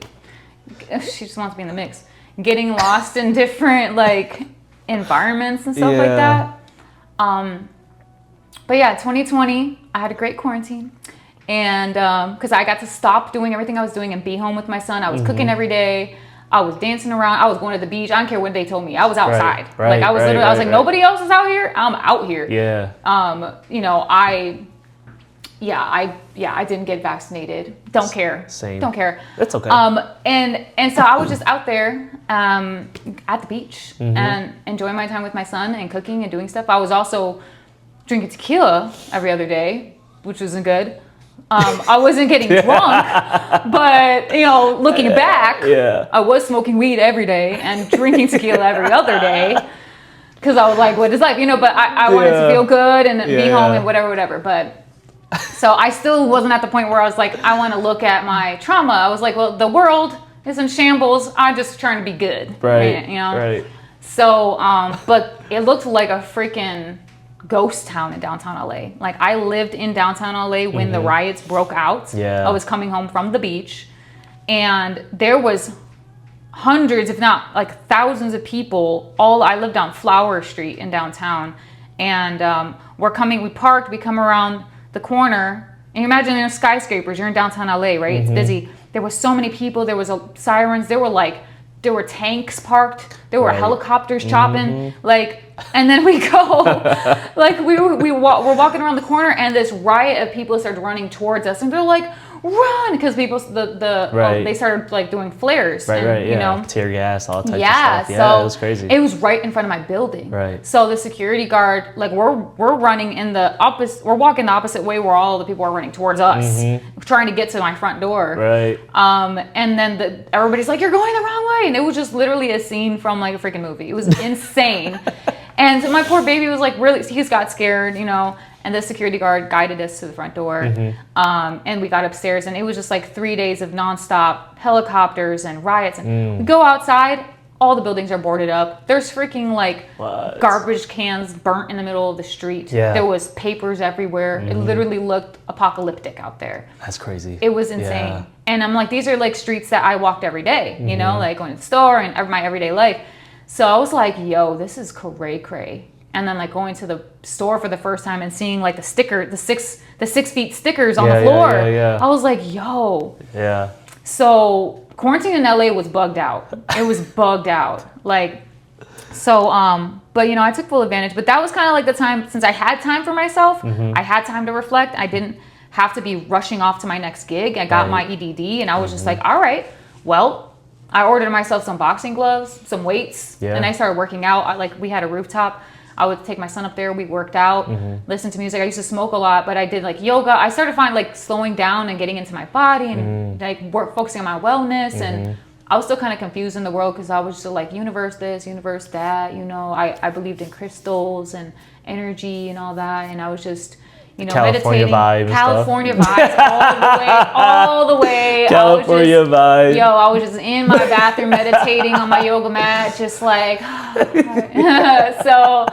she just wants to be in the mix, getting lost in different like environments and stuff like that. But yeah, 2020, I had a great quarantine. And because I got to stop doing everything I was doing and be home with my son. I was cooking every day. I was dancing around. I was going to the beach. I don't care what they told me. I was outside. Like I was literally, I was like, nobody else is out here. I'm out here. Yeah. You know, I didn't get vaccinated. Don't care. Same. Don't care. That's okay. And so I was just out there at the beach and enjoying my time with my son and cooking and doing stuff. I was also drinking tequila every other day, which wasn't good. I wasn't getting drunk, but you know, looking back, I was smoking weed every day and drinking tequila every other day because I was like, what is life? You know, but I wanted to feel good and be home and whatever. But so I still wasn't at the point where I was like, I want to look at my trauma. I was like, well, the world is in shambles. I'm just trying to be good. Right. You know? Right. So, but it looked like a freaking ghost town in downtown LA. Like I lived in downtown LA when the riots broke out. I was coming home from the beach and there was hundreds, if not like thousands of people. I lived on Flower Street in downtown and we parked, we come around the corner and you imagine there's skyscrapers, you're in downtown LA, right? It's busy. There was so many people, there was sirens, there were tanks parked, there were helicopters chopping, like, and then we go, like we're walking around the corner and this riot of people started running towards us and they're like, run, because people, they started like doing flares, you know, tear gas, all types of stuff. Yeah, so it was crazy. It was right in front of my building. Right. So the security guard, like we're running in the opposite, we're walking the opposite way where all the people are running towards us, trying to get to my front door. Right. And then everybody's like, you're going the wrong way, and it was just literally a scene from like a freaking movie. It was insane. And so my poor baby was like really, he got scared, you know. And the security guard guided us to the front door. And we got upstairs and it was just like 3 days of nonstop helicopters and riots. And we go outside, all the buildings are boarded up. There's freaking like garbage cans burnt in the middle of the street. There was papers everywhere. It literally looked apocalyptic out there. That's crazy. It was insane. And I'm like, these are like streets that I walked every day, you know, like going to the store and my everyday life. So I was like, yo, this is cray. And then like going to the store for the first time and seeing like the 6 feet stickers on the floor. I was like, yo. Yeah. So quarantine in LA was bugged out. It was bugged out. Like, so, but you know, I took full advantage, but that was kind of like the time, since I had time for myself, I had time to reflect. I didn't have to be rushing off to my next gig. I got my EDD and I was just like, all right, well, I ordered myself some boxing gloves, some weights, and I started working out. We had a rooftop. I would take my son up there. We worked out, listened to music. I used to smoke a lot, but I did like yoga. I started finding like slowing down and getting into my body and like focusing on my wellness. And I was still kind of confused in the world because I was still like universe this, universe that. You know, I believed in crystals and energy and all that. And I was just, you know, California meditating. Vibes California vibes all the way. California vibes. Yo, I was just in my bathroom meditating on my yoga mat, just like, so,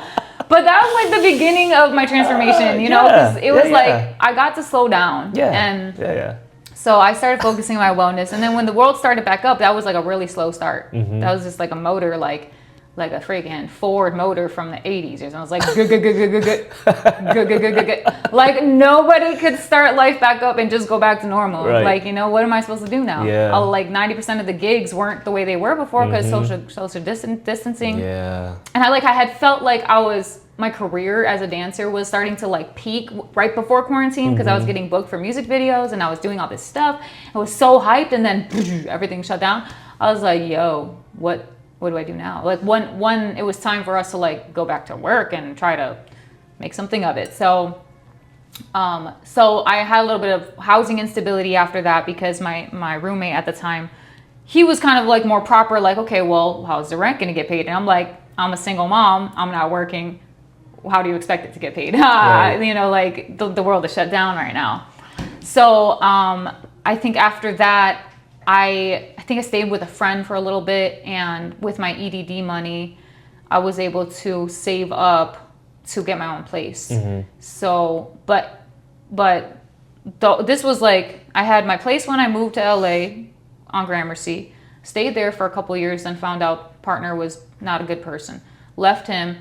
but that was like the beginning of my transformation, you know, because it was like, I got to slow down. And so I started focusing on my wellness. And then when the world started back up, that was like a really slow start. That was just like a motor, like, like a freaking Ford motor from the 80s or something. I was like, good, good, good, good, good, good, good, good, good, good, good. Like nobody could start life back up and just go back to normal. Right. Like, you know, what am I supposed to do now? Yeah. Like 90% of the gigs weren't the way they were before because social distancing. Yeah. And I had felt like my career as a dancer was starting to like peak right before quarantine because I was getting booked for music videos and I was doing all this stuff. I was so hyped and then everything shut down. I was like, yo, what do I do now? Like one, it was time for us to like go back to work and try to make something of it. So I had a little bit of housing instability after that because my roommate at the time, he was kind of like more proper, like, okay, well, how's the rent going to get paid? And I'm like, I'm a single mom. I'm not working. How do you expect it to get paid? Right. You know, like the world is shut down right now. So I think after that, I think I stayed with a friend for a little bit, and with my EDD money, I was able to save up to get my own place. So, but this was like, I had my place when I moved to LA on Gramercy, stayed there for a couple years, then found out partner was not a good person, left him,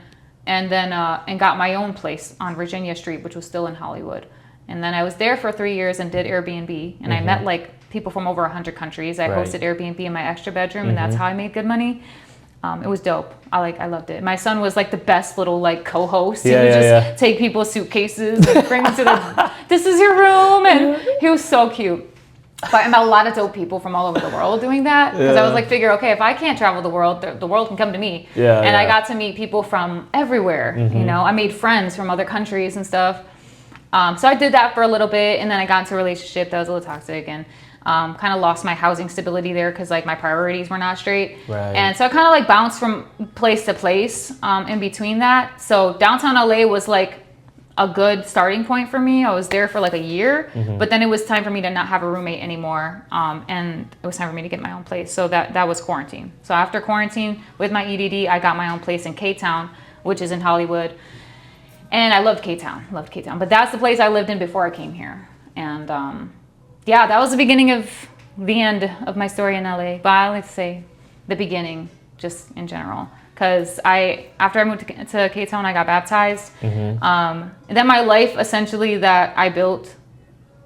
and then and got my own place on Virginia Street, which was still in Hollywood. And then I was there for 3 years and did Airbnb, and I met like people from over 100 countries. I hosted Airbnb in my extra bedroom, and that's how I made good money. It was dope. I loved it. My son was like the best little like co-host. He would just take people's suitcases and bring them to this is your room, and he was so cute. But I met a lot of dope people from all over the world doing that, because I was like, okay, if I can't travel the world, the world can come to me. I got to meet people from everywhere. You know, I made friends from other countries and stuff. So I did that for a little bit, and then I got into a relationship that was a little toxic, and kind of lost my housing stability there because like my priorities were not straight. And so I kind of like bounced from place to place in between that. So downtown LA was like a good starting point for me. I was there for like a year, but then it was time for me to not have a roommate anymore, and it was time for me to get my own place. So that was quarantine. So after quarantine with my EDD, I got my own place in K-Town, which is in Hollywood, and I loved K-Town, but that's the place I lived in before I came here. And yeah, that was the beginning of the end of my story in LA, but I like to say the beginning just in general. Because after I moved to K-Town, I got baptized. And then my life essentially that I built,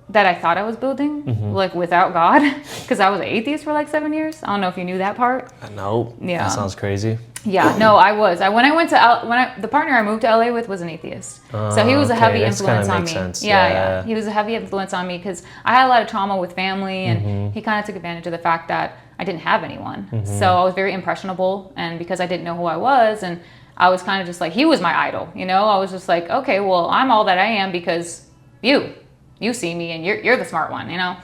that I thought I was building, like without God, because I was an atheist for like 7 years. I don't know if you knew that part. No. Yeah. That sounds crazy. Yeah, no, I was. The partner I moved to LA with was an atheist. So he was a heavy influence on me. Sense. Yeah. He was a heavy influence on me because I had a lot of trauma with family, and he kind of took advantage of the fact that I didn't have anyone. So I was very impressionable, and because I didn't know who I was, and I was kind of just like, he was my idol, you know? I was just like, okay, well, I'm all that I am because you see me, and you're the smart one, you know?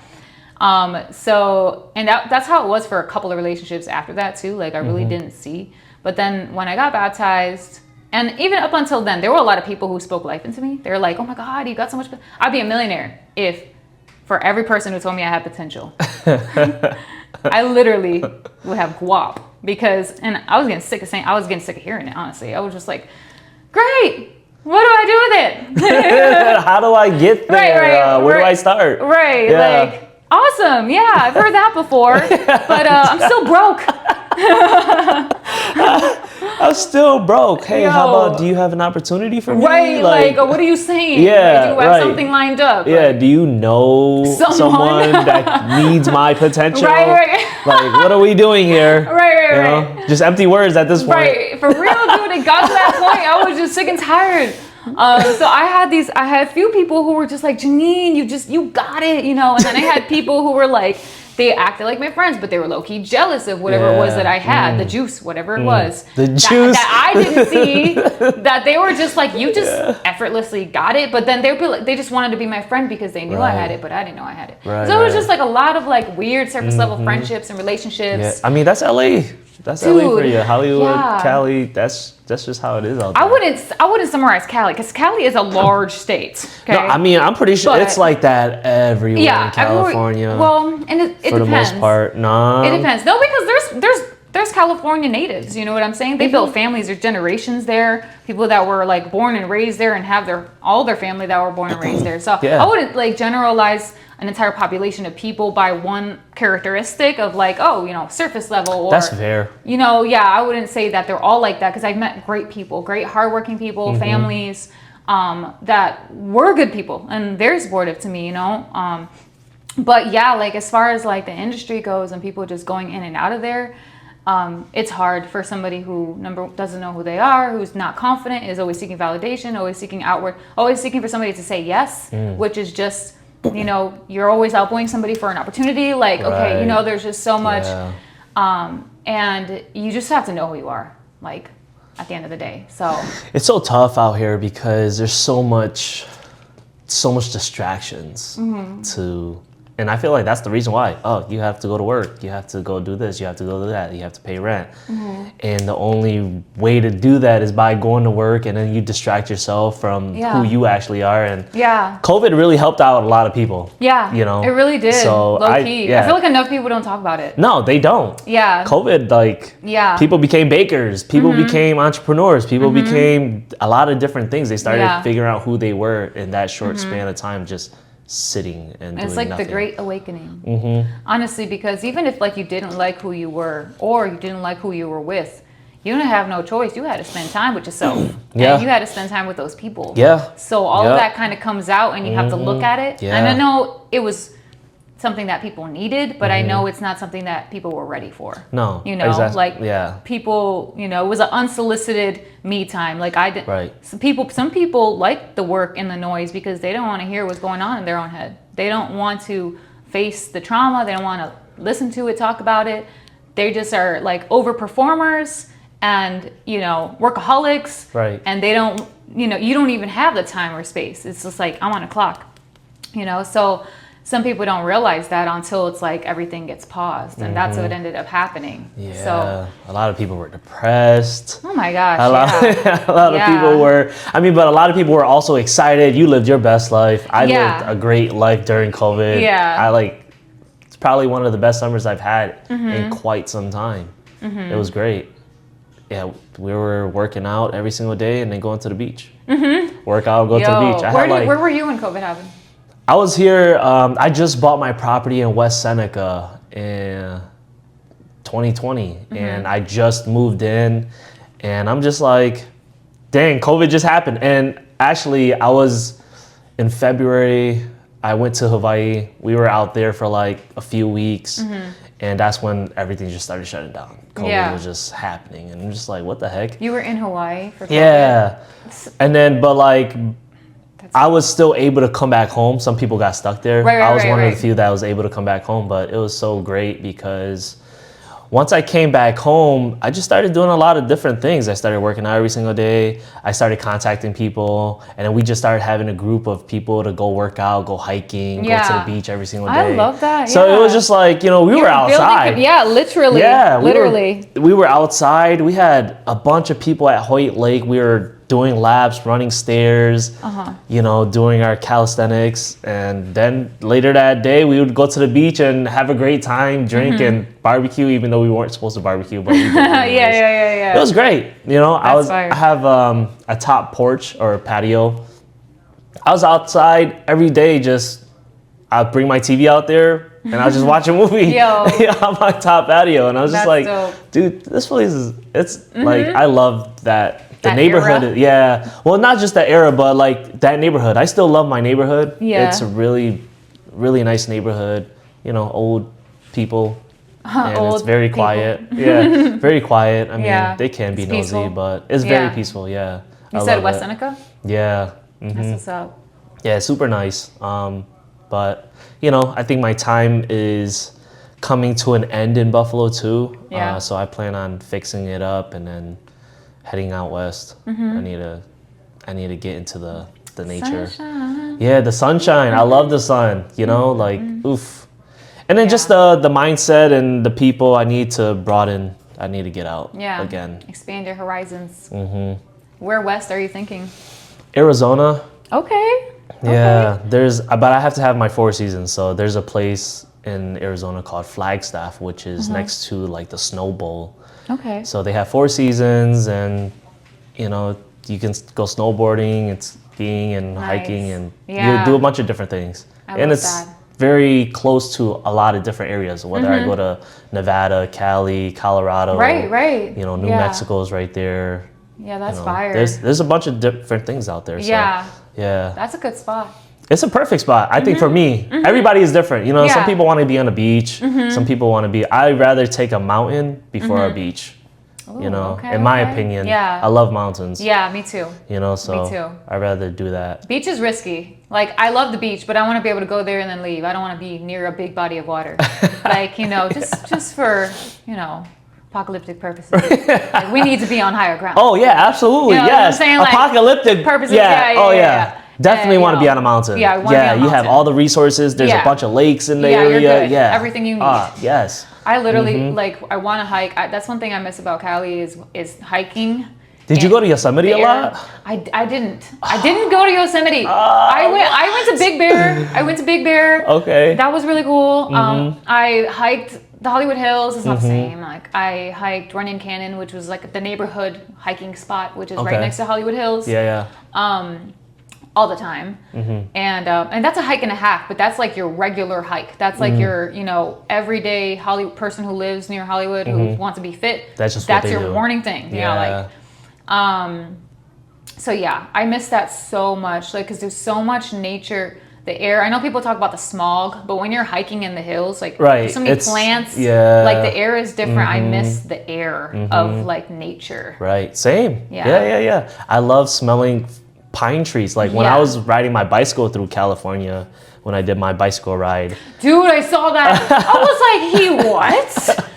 So, and that's how it was for a couple of relationships after that too. Like I really didn't see. But then when I got baptized, and even up until then, there were a lot of people who spoke life into me. They were like, oh my God, you got so much. I'd be a millionaire if for every person who told me I had potential. I literally would have guap and I was getting sick of hearing it, honestly. I was just like, great. What do I do with it? How do I get there? Where do I start? Like, awesome. Yeah, I've heard that before, but I'm still broke. I'm still broke. Hey, how about, do you have an opportunity for me? Like what are you saying? Yeah, do you have something lined up? Yeah, do you know someone that needs my potential? Like, what are we doing here? Right. Just empty words at this point. Right, for real, dude. It got to that point. I was just sick and tired. So I had a few people who were just like, Jeanine, you got it, you know. And then I had people who were like, they acted like my friends, but they were low-key jealous of whatever it was that I had, the juice, whatever it was. The juice. That I didn't see, that they were just like, you just effortlessly got it. But then they just wanted to be my friend because they knew I had it, but I didn't know I had it. So it was just like a lot of like weird surface level friendships and relationships. Yeah. I mean, that's LA. That's LA for you. Hollywood, Cali, that's just how it is out there. I wouldn't summarize Cali, because Cali is a large state. Okay? No, I mean, I'm pretty sure it's like that everywhere in California. And it depends. For the most part, no. It depends. No, because there's California natives, you know what I'm saying? They built families, there's generations there, people that were like born and raised there and have all their family that were born and raised there. So I wouldn't like generalize. an entire population of people by one characteristic of like, oh, you know, surface level, or That's fair. you know, yeah, I wouldn't say that they're all like that, because I've met great people, great hardworking people, families that were good people and very supportive to me, you know. But yeah, like as far as like the industry goes and people just going in and out of there, it's hard for somebody who doesn't know who they are, who's not confident, is always seeking validation, always seeking outward, always seeking for somebody to say yes, which is just, you know, you're always outboing somebody for an opportunity. Like, okay, you know, there's just so much, and you just have to know who you are, like at the end of the day. So it's so tough out here because there's so much distractions to. And I feel like that's the reason why. Oh, you have to go to work. You have to go do this. You have to go do that. You have to pay rent. And the only way to do that is by going to work, and then you distract yourself from who you actually are. And COVID really helped out a lot of people. Yeah, you know, it really did. So low key. I feel like enough people don't talk about it. No, they don't. Yeah. COVID, like, people became bakers. People became entrepreneurs. People became a lot of different things. They started figuring out who they were in that short span of time, just sitting and doing it's like nothing. the great awakening, honestly, because even if like you didn't like who you were, or you didn't like who you were with, you didn't have no choice. You had to spend time with yourself. And you had to spend time with those people. So all of that kind of comes out, and you have to look at it. And I know it was something that people needed, but I know it's not something that people were ready for. No, you know, like people, you know, it was an unsolicited me time. Like I did. Right. Some people like the work and the noise because they don't want to hear what's going on in their own head. They don't want to face the trauma. They don't want to listen to it, talk about it. They just are like overperformers and, you know, workaholics. Right. And they don't, you know, you don't even have the time or space. It's just like, I'm on a clock, you know. So some people don't realize that until it's like everything gets paused, and that's what ended up happening. Yeah, so a lot of people were depressed. Oh my gosh, a lot of people were. I mean, but a lot of people were also excited. You lived your best life. I lived a great life during COVID. It's probably one of the best summers I've had in quite some time. It was great. Yeah, we were working out every single day and then going to the beach. Work out, go to the beach. Where were you when COVID happened? I was here, I just bought my property in West Seneca in 2020, and I just moved in, and I'm just like, dang, COVID just happened. And actually, I was in February, I went to Hawaii. We were out there for like a few weeks, and that's when everything just started shutting down. COVID was just happening, and I'm just like, what the heck? You were in Hawaii for COVID? Yeah, and then, but like, I was still able to come back home. Some people got stuck there. I was one of the few that was able to come back home, but it was so great because once I came back home, I just started doing a lot of different things. I started working out every single day. I started contacting people, and then we just started having a group of people to go work out, go hiking, go to the beach every single day. I love that. So it was just like, you know, we were outside. Literally. Yeah, literally. We were outside. We had a bunch of people at Hoyt Lake. We were doing laps, running stairs, you know, doing our calisthenics. And then later that day, we would go to the beach and have a great time, drink and barbecue, even though we weren't supposed to barbecue. But we did yeah. It was great. You know, I have a top porch or a patio. I was outside every day, I'd bring my TV out there and I was just watch a movie on my top patio. And I was just like, dude, this place it's like, I love that. The neighborhood, well, not just that era, but like that neighborhood. I still love my neighborhood. It's a really, really nice neighborhood. You know, old people, and it's very quiet. Very quiet. I mean, they can be nosy, peaceful. But it's very peaceful. Yeah. You said West Seneca? Yeah. That's what's up. Yeah, super nice. But you know, I think my time is coming to an end in Buffalo too. So I plan on fixing it up and then heading out west. I need to get into the nature. Sunshine. Yeah, the sunshine. I love the sun. You know, like oof. And then just the mindset and the people. I need to broaden. I need to get out again. Expand your horizons. Where west are you thinking? Arizona. Okay. Yeah, but I have to have my 4 seasons. So there's a place in Arizona called Flagstaff, which is next to like the Snow Bowl. Okay. So they have 4 seasons, and you know, you can go snowboarding and skiing and hiking, and you do a bunch of different things. I love that. very close to a lot of different areas. Whether I go to Nevada, Cali, Colorado, Right. You know, New Mexico's right there. Yeah, that's You know, fire. there's a bunch of different things out there. So, Yeah. yeah. That's a good spot. It's a perfect spot. I think for me, everybody is different. You know, some Yeah. people want to be on a beach. Some people want to be. I'd rather take a mountain before a beach. You know, okay, in my okay. opinion, Yeah. I love mountains. Yeah, me too. You know, so Me too. I'd rather do that. Beach is risky. Like, I love the beach, but I want to be able to go there and then leave. I don't want to be near a big body of water. Like, you know, just for, you know, apocalyptic purposes. Like, we need to be on higher ground. Oh yeah, absolutely. You know what I'm yes. saying? Like, apocalyptic purposes. Yeah. Oh yeah. Definitely want to be know. on a mountain. Yeah, we wanna be on a you have mountain. all the resources. There's a bunch of lakes in the Yeah, area. you're good. Yeah. Everything you need. Yes. I literally like. I want to hike. That's one thing I miss about Cali is hiking. Did you go to Yosemite a the air. lot? I didn't. I didn't go to Yosemite. I went to Big Bear. I went to Big Bear. Okay. That was really cool. I hiked the Hollywood Hills. It's not the same. Like, I hiked Runyon Canyon, which was like the neighborhood hiking spot, which is right next to Hollywood Hills. Yeah. All the time. And that's a hike and a half, but that's like your regular hike. That's like your, you know, everyday Hollywood person who lives near Hollywood who wants to be fit. That's just what they your do. morning thing. You know, like, so yeah, I miss that so much. Like, cause there's so much nature, the air. I know people talk about the smog, but when you're hiking in the hills, like there's so many plants, like the air is different. I miss the air of like nature. Right. Same. Yeah. Yeah. I love smelling pine trees. Like when I was riding my bicycle through California, when I did my bicycle ride. Dude, I saw that. I was like, he what?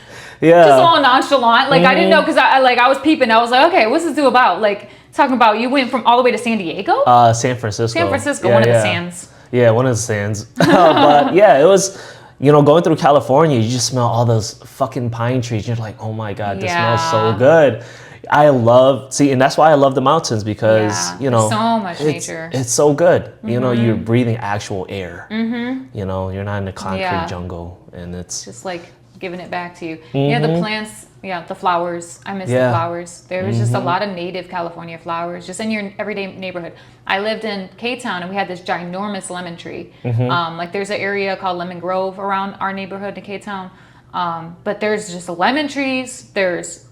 Yeah. Just all nonchalant. Like, I didn't know, because I was peeping. I was like, okay, what's this do about? Like, talking about you went from all the way to San Diego? San Francisco. San Francisco, one of the sands. Yeah, one of the sands. But yeah, it was, you know, going through California, you just smell all those fucking pine trees. You're like, oh my God, this smells so good. And that's why I love the mountains, because, you know, so much nature. It's so good. You know, you're breathing actual air. You know, you're not in a concrete jungle, and it's just like giving it back to you. Yeah, the plants, the flowers. I miss the flowers. There was just a lot of native California flowers just in your everyday neighborhood. I lived in K-Town, and we had this ginormous lemon tree. Like, there's an area called Lemon Grove around our neighborhood in K-Town. But there's just lemon trees. There's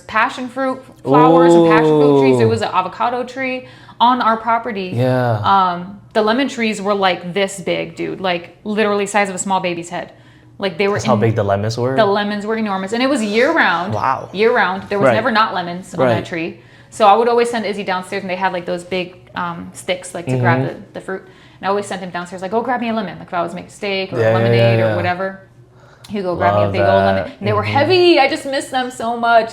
passion fruit flowers and passion fruit trees. There was an avocado tree on our property. The lemon trees were like this big, dude. Like, literally size of a small baby's head. Like, they were. That's how big the lemons were? The lemons were enormous, and it was year round. Wow. Year round. There was never not lemons on that tree. So I would always send Izzy downstairs, and they had like those big sticks, like to grab the fruit. And I always sent him downstairs, like, go grab me a lemon. Like, if I was making steak or lemonade or whatever, he'd go grab me a big old lemon. And they were heavy. I just miss them so much.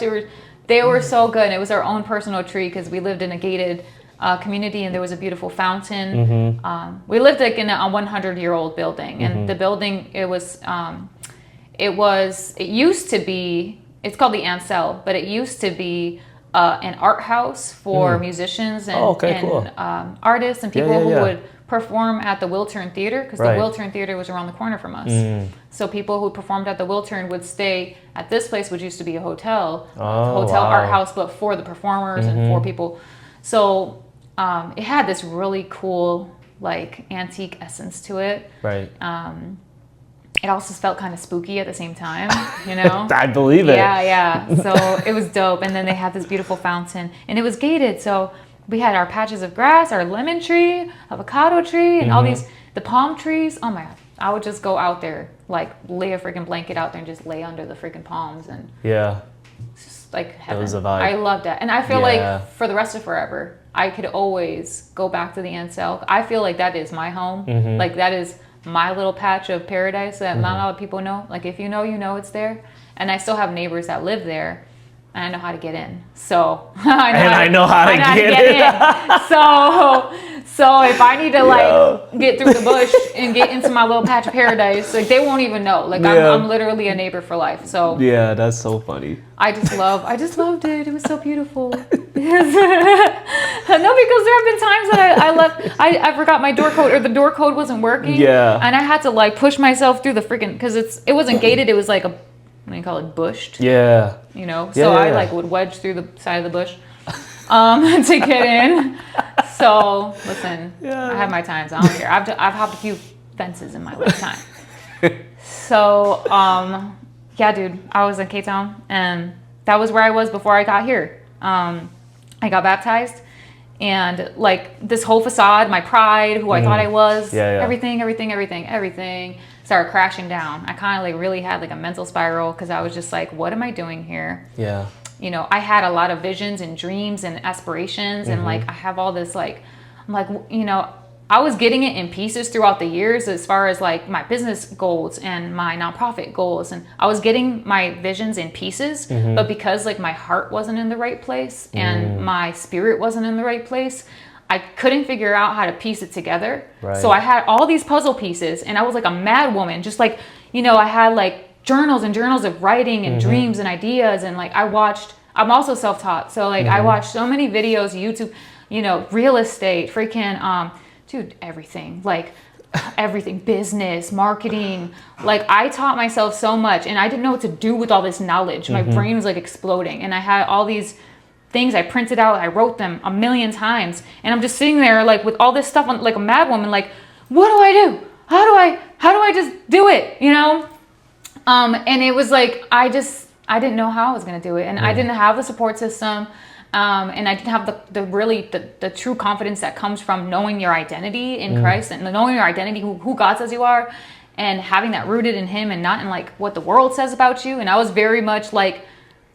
They were so good. And it was our own personal tree, because we lived in a gated community, and there was a beautiful fountain. We lived like in a 100-year-old building, and the building, it used to be, it's called the Ansel, but it used to be an art house for musicians and artists and people who would perform at the Wiltern Theater, because the Wiltern Theater was around the corner from us. So people who performed at the Wiltern would stay at this place, which used to be a hotel, art house, but for the performers and for people. So it had this really cool, like, antique essence to it. It also felt kind of spooky at the same time, you know? I believe it. Yeah. So it was dope. And then they had this beautiful fountain, and it was gated. So we had our patches of grass, our lemon tree, avocado tree, and all the palm trees. Oh my God. I would just go out there, like, lay a freaking blanket out there and just lay under the freaking palms, and it's just like heaven. It was a vibe. I love that. And I feel like for the rest of forever, I could always go back to the Ansel. I feel like that is my home. Like, that is my little patch of paradise that not a lot of people know. Like, if you know, you know it's there. And I still have neighbors that live there, and I know how to get in. So I know how to get in. So if I need to, like, get through the bush and get into my little patch of paradise, like, they won't even know. Like, I'm literally a neighbor for life. So yeah, that's so funny. I just loved it. It was so beautiful. No, because there have been times that I left, I forgot my door code, or the door code wasn't working. And I had to, like, push myself through the freaking, because it wasn't gated. It was like a, what do you call it, bushed? You know? So I, like, would wedge through the side of the bush to get in. So listen, I have my times. I don't care. I've hopped a few fences in my lifetime. So, yeah, dude, I was in K-Town, and that was where I was before I got here. I got baptized, and like this whole facade, my pride, who I thought I was, everything started crashing down. I kind of like really had like a mental spiral because I was just like, what am I doing here? Yeah. You know, I had a lot of visions and dreams and aspirations, and like I have all this like, I'm like, you know, I was getting it in pieces throughout the years as far as like my business goals and my nonprofit goals, and I was getting my visions in pieces, but because like my heart wasn't in the right place and my spirit wasn't in the right place, I couldn't figure out how to piece it together. Right. So I had all these puzzle pieces, and I was like a mad woman, just like, you know, I had like journals and journals of writing and dreams and ideas, and like I'm also self-taught, so like I watched so many videos, YouTube, you know, real estate, freaking dude, everything, business, marketing. Like I taught myself so much, and I didn't know what to do with all this knowledge. My brain was like exploding, and I had all these things I printed out. I wrote them a million times, and I'm just sitting there like with all this stuff on, like a mad woman. Like, what do I do? How do I just do it? You know? And it was like I didn't know how I was gonna do it, and I didn't have the support system. And I didn't have the true confidence that comes from knowing your identity in Christ, and knowing your identity, who God says you are, and having that rooted in Him and not in like what the world says about you. And I was very much like,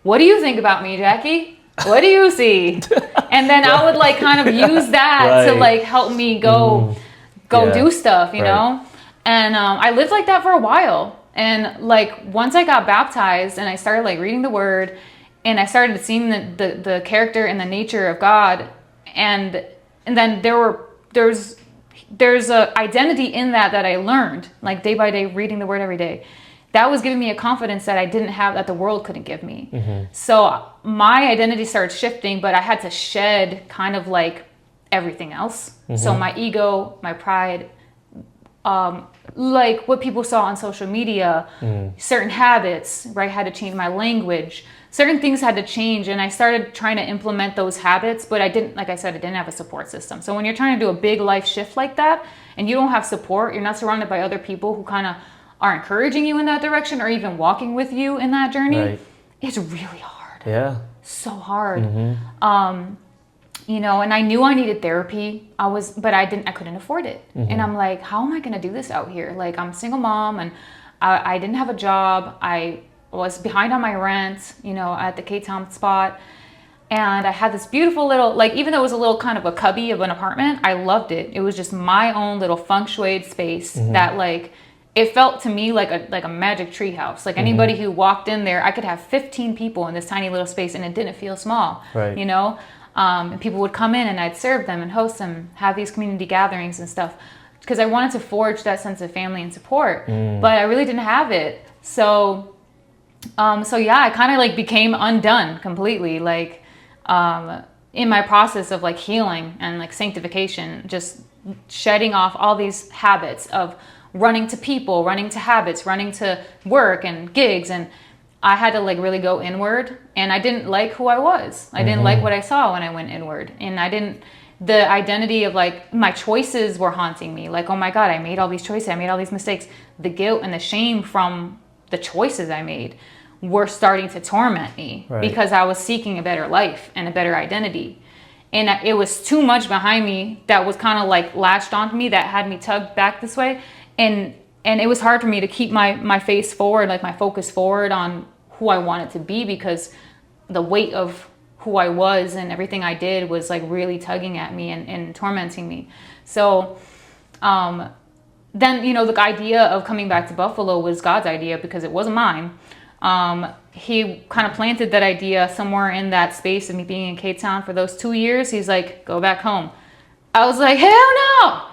what do you think about me, Jackie? What do you see? And then I would like kind of use that to like help me go do stuff, you know? And I lived like that for a while. And like once I got baptized and I started like reading the Word, and I started seeing the character and the nature of God, and then there's a identity in that I learned like day by day, reading the Word every day. That was giving me a confidence that I didn't have, that the world couldn't give me. So my identity started shifting, but I had to shed kind of like everything else. So my ego, my pride, like what people saw on social media, certain habits, right? Had to change my language. Certain things had to change, and I started trying to implement those habits, but I didn't, like I said, I didn't have a support system. So when you're trying to do a big life shift like that, and you don't have support, you're not surrounded by other people who kind of are encouraging you in that direction or even walking with you in that journey, it's really hard. Yeah. So hard. You know, and I knew I needed therapy. But I couldn't afford it. And I'm like, how am I going to do this out here? Like, I'm a single mom, and I didn't have a job. I was behind on my rent, you know, at the K-Town spot. And I had this beautiful little, like, even though it was a little kind of a cubby of an apartment, I loved it. It was just my own little feng shui space that like, it felt to me like a magic tree house. Like anybody who walked in there, I could have 15 people in this tiny little space, and it didn't feel small, you know? And people would come in, and I'd serve them and host them, have these community gatherings and stuff, because I wanted to forge that sense of family and support, but I really didn't have it. So yeah, I kind of like became undone completely, like in my process of like healing and like sanctification, just shedding off all these habits of running to people, running to habits, running to work and gigs, and I had to like really go inward, and I didn't like who I was. I didn't like what I saw when I went inward, and the identity of like my choices were haunting me. Like, oh my God, I made all these choices, I made all these mistakes. The guilt and the shame from the choices I made were starting to torment me because I was seeking a better life and a better identity. And it was too much behind me that was kind of like latched onto me, that had me tugged back this way. And it was hard for me to keep my face forward, like my focus forward on who I wanted to be, because the weight of who I was and everything I did was like really tugging at me and tormenting me. So then, you know, the idea of coming back to Buffalo was God's idea, because it wasn't mine. He kind of planted that idea somewhere in that space of me being in K-Town for those 2 years. He's like, go back home. I was like, hell no.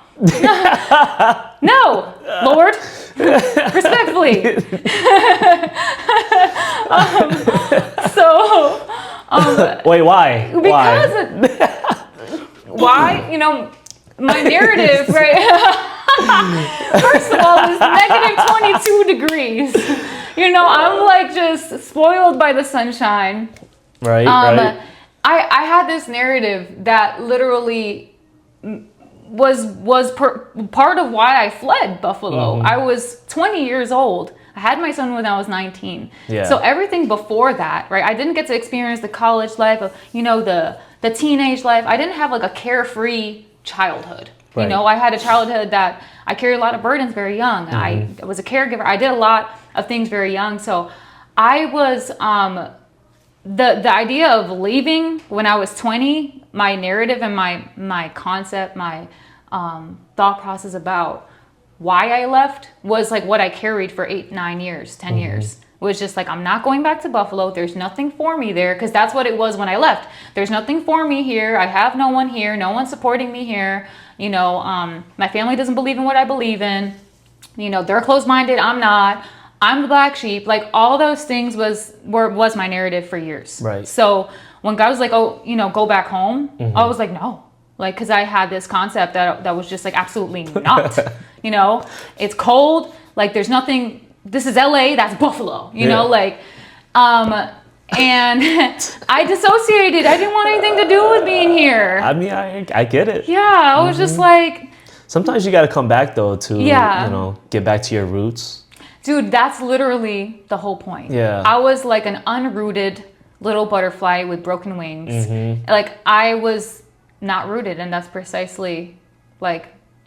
No, Lord, respectfully. Wait, why? Because why? You know, my narrative, right? First of all, it's negative 22 degrees. You know, I'm like just spoiled by the sunshine. Right. I had this narrative that literally part of why I fled Buffalo. I was 20 years old. I had my son when I was 19. Yeah. So everything before that, right? I didn't get to experience the college life, the teenage life. I didn't have like a carefree childhood. Right. I had a childhood that I carried a lot of burdens very young. I was a caregiver. I did a lot of things very young. So I was the idea of leaving when I was 20, my narrative and my concept, my thought process about why I left was like what I carried for 8, 9 years, 10 years. It was just like, I'm not going back to Buffalo. There's nothing for me there, because that's what it was when I left. There's nothing for me here. I have no one here. No one supporting me here. My family doesn't believe in what I believe in. They're closed-minded. I'm not. I'm the black sheep. Like, all those things was my narrative for years. Right. So when God was like, oh, go back home, I was like, no. Like, because I had this concept that was just like, absolutely not. It's cold. Like, there's nothing. This is LA. That's Buffalo. And I dissociated. I didn't want anything to do with being here. I mean, I get it. Yeah, I was just like. Sometimes you got to come back though to get back to your roots. Dude, that's literally the whole point. Yeah. I was like an unrooted little butterfly with broken wings. Like, I was not rooted, and that's precisely like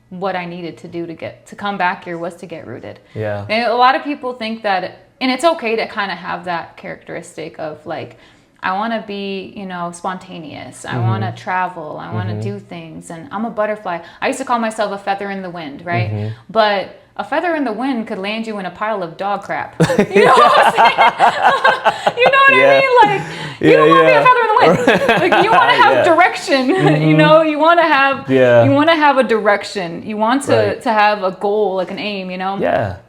what I needed to do to come back here, was to get rooted. Yeah. And a lot of people think that, and it's okay to kind of have that characteristic of like, I want to be, spontaneous. I want to travel. I want to do things. And I'm a butterfly. I used to call myself a feather in the wind, right? But a feather in the wind could land you in a pile of dog crap. You know what I'm saying? You know what I mean? Like, you don't want to be a feather in the wind. Like, you want to have direction. You want to have a direction. You want to have a goal, like an aim, Yeah.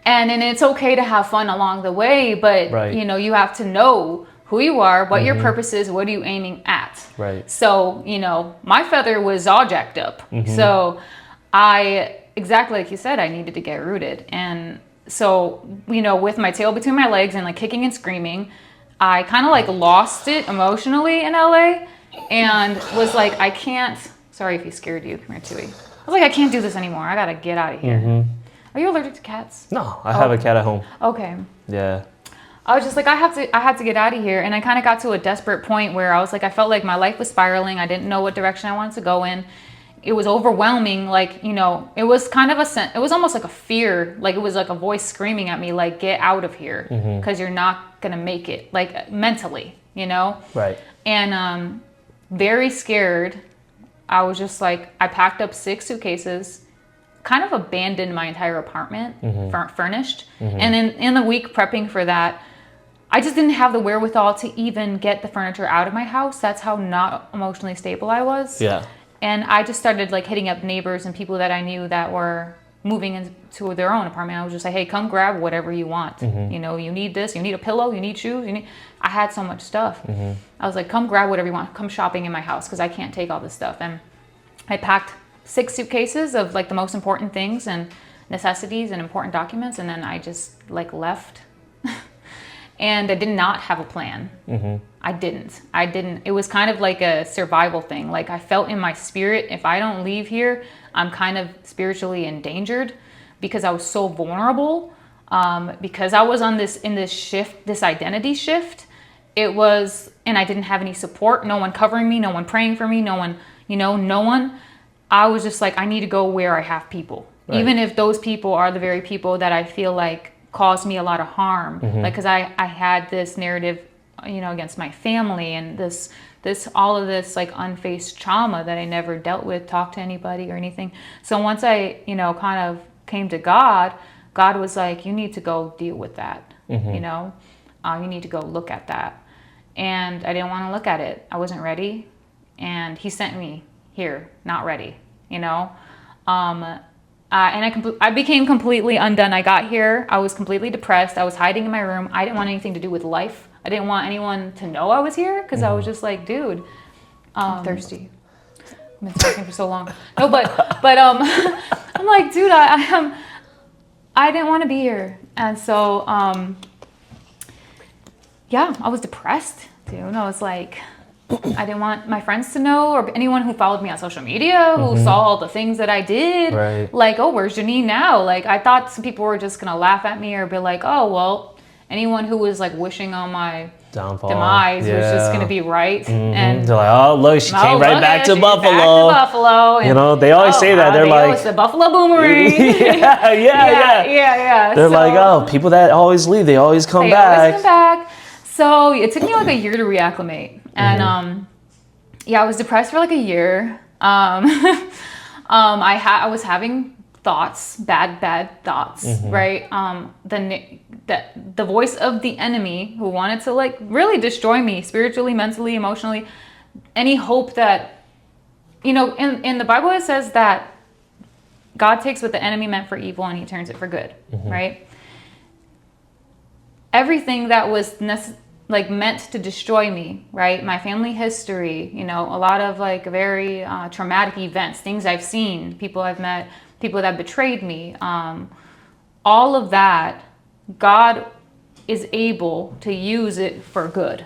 And it's okay to have fun along the way, but you have to know who you are, what your purpose is, what are you aiming at. Right. So, my feather was all jacked up. So exactly like you said, I needed to get rooted. And so, with my tail between my legs and like kicking and screaming, I kind of like lost it emotionally in LA and was like, I can't, sorry if he scared you, come here, Tui. I was like, I can't do this anymore. I got to get out of here. Are you allergic to cats? No, I have a cat at home. Okay. Yeah. I was just like, I had to get out of here. And I kind of got to a desperate point where I was like, I felt like my life was spiraling. I didn't know what direction I wanted to go in. It was overwhelming. Like, it was kind of it was almost like a fear. Like, it was like a voice screaming at me, like, get out of here, because you're not going to make it, like, mentally, Right. And very scared. I was just like, I packed up 6 suitcases, kind of abandoned my entire apartment, furnished. And then in the week prepping for that, I just didn't have the wherewithal to even get the furniture out of my house. That's how not emotionally stable I was. Yeah. And I just started like hitting up neighbors and people that I knew that were moving into their own apartment. I was just like, hey, come grab whatever you want. You need this, you need a pillow, you need shoes. I had so much stuff. I was like, come grab whatever you want. Come shopping in my house, because I can't take all this stuff. And I packed 6 suitcases of like the most important things and necessities and important documents. And then I just like left. And I did not have a plan. I didn't. It was kind of like a survival thing. Like, I felt in my spirit, if I don't leave here, I'm kind of spiritually endangered, because I was so vulnerable. Because I was in this shift, this identity shift. It was, and I didn't have any support. No one covering me. No one praying for me. No one, no one. I was just like, I need to go where I have people. Right. Even if those people are the very people that I feel like caused me a lot of harm. Like, because I had this narrative, against my family, and this all of this like unfaced trauma that I never dealt with, talked to anybody or anything. So once I, kind of came to God was like, you need to go deal with that. You need to go look at that. And I didn't want to look at it. I wasn't ready. And he sent me here, not ready, And I became completely undone. I got here. I was completely depressed. I was hiding in my room. I didn't want anything to do with life. I didn't want anyone to know I was here, because I was just like, dude, I'm thirsty. I've been talking for so long. No, but I'm like, dude, I didn't want to be here. And so, I was depressed, dude. I was like, I didn't want my friends to know, or anyone who followed me on social media, who saw all the things that I did. Right. Like, oh, where's Jeanine now? Like, I thought some people were just going to laugh at me or be like, oh, well, anyone who was like wishing on my Downfall. demise was just going to be right. And they're like, oh, look, she came right back to she's Buffalo. Back to Buffalo. And, You know, they always say that. They're like, it's the Buffalo Boomerang. yeah. They're like, oh, people that always leave, they always come back. Always come back. So it took me like a year to reacclimate. And I was depressed for like a year. I was having thoughts, bad thoughts, right? The voice of the enemy who wanted to like really destroy me spiritually, mentally, emotionally. Any hope that, you know, in the Bible it says that God takes what the enemy meant for evil and he turns it for good, right? Everything that was meant to destroy me, right? My family history, you know, a lot of like very traumatic events, things I've seen, people I've met, people that betrayed me, all of that, God is able to use it for good.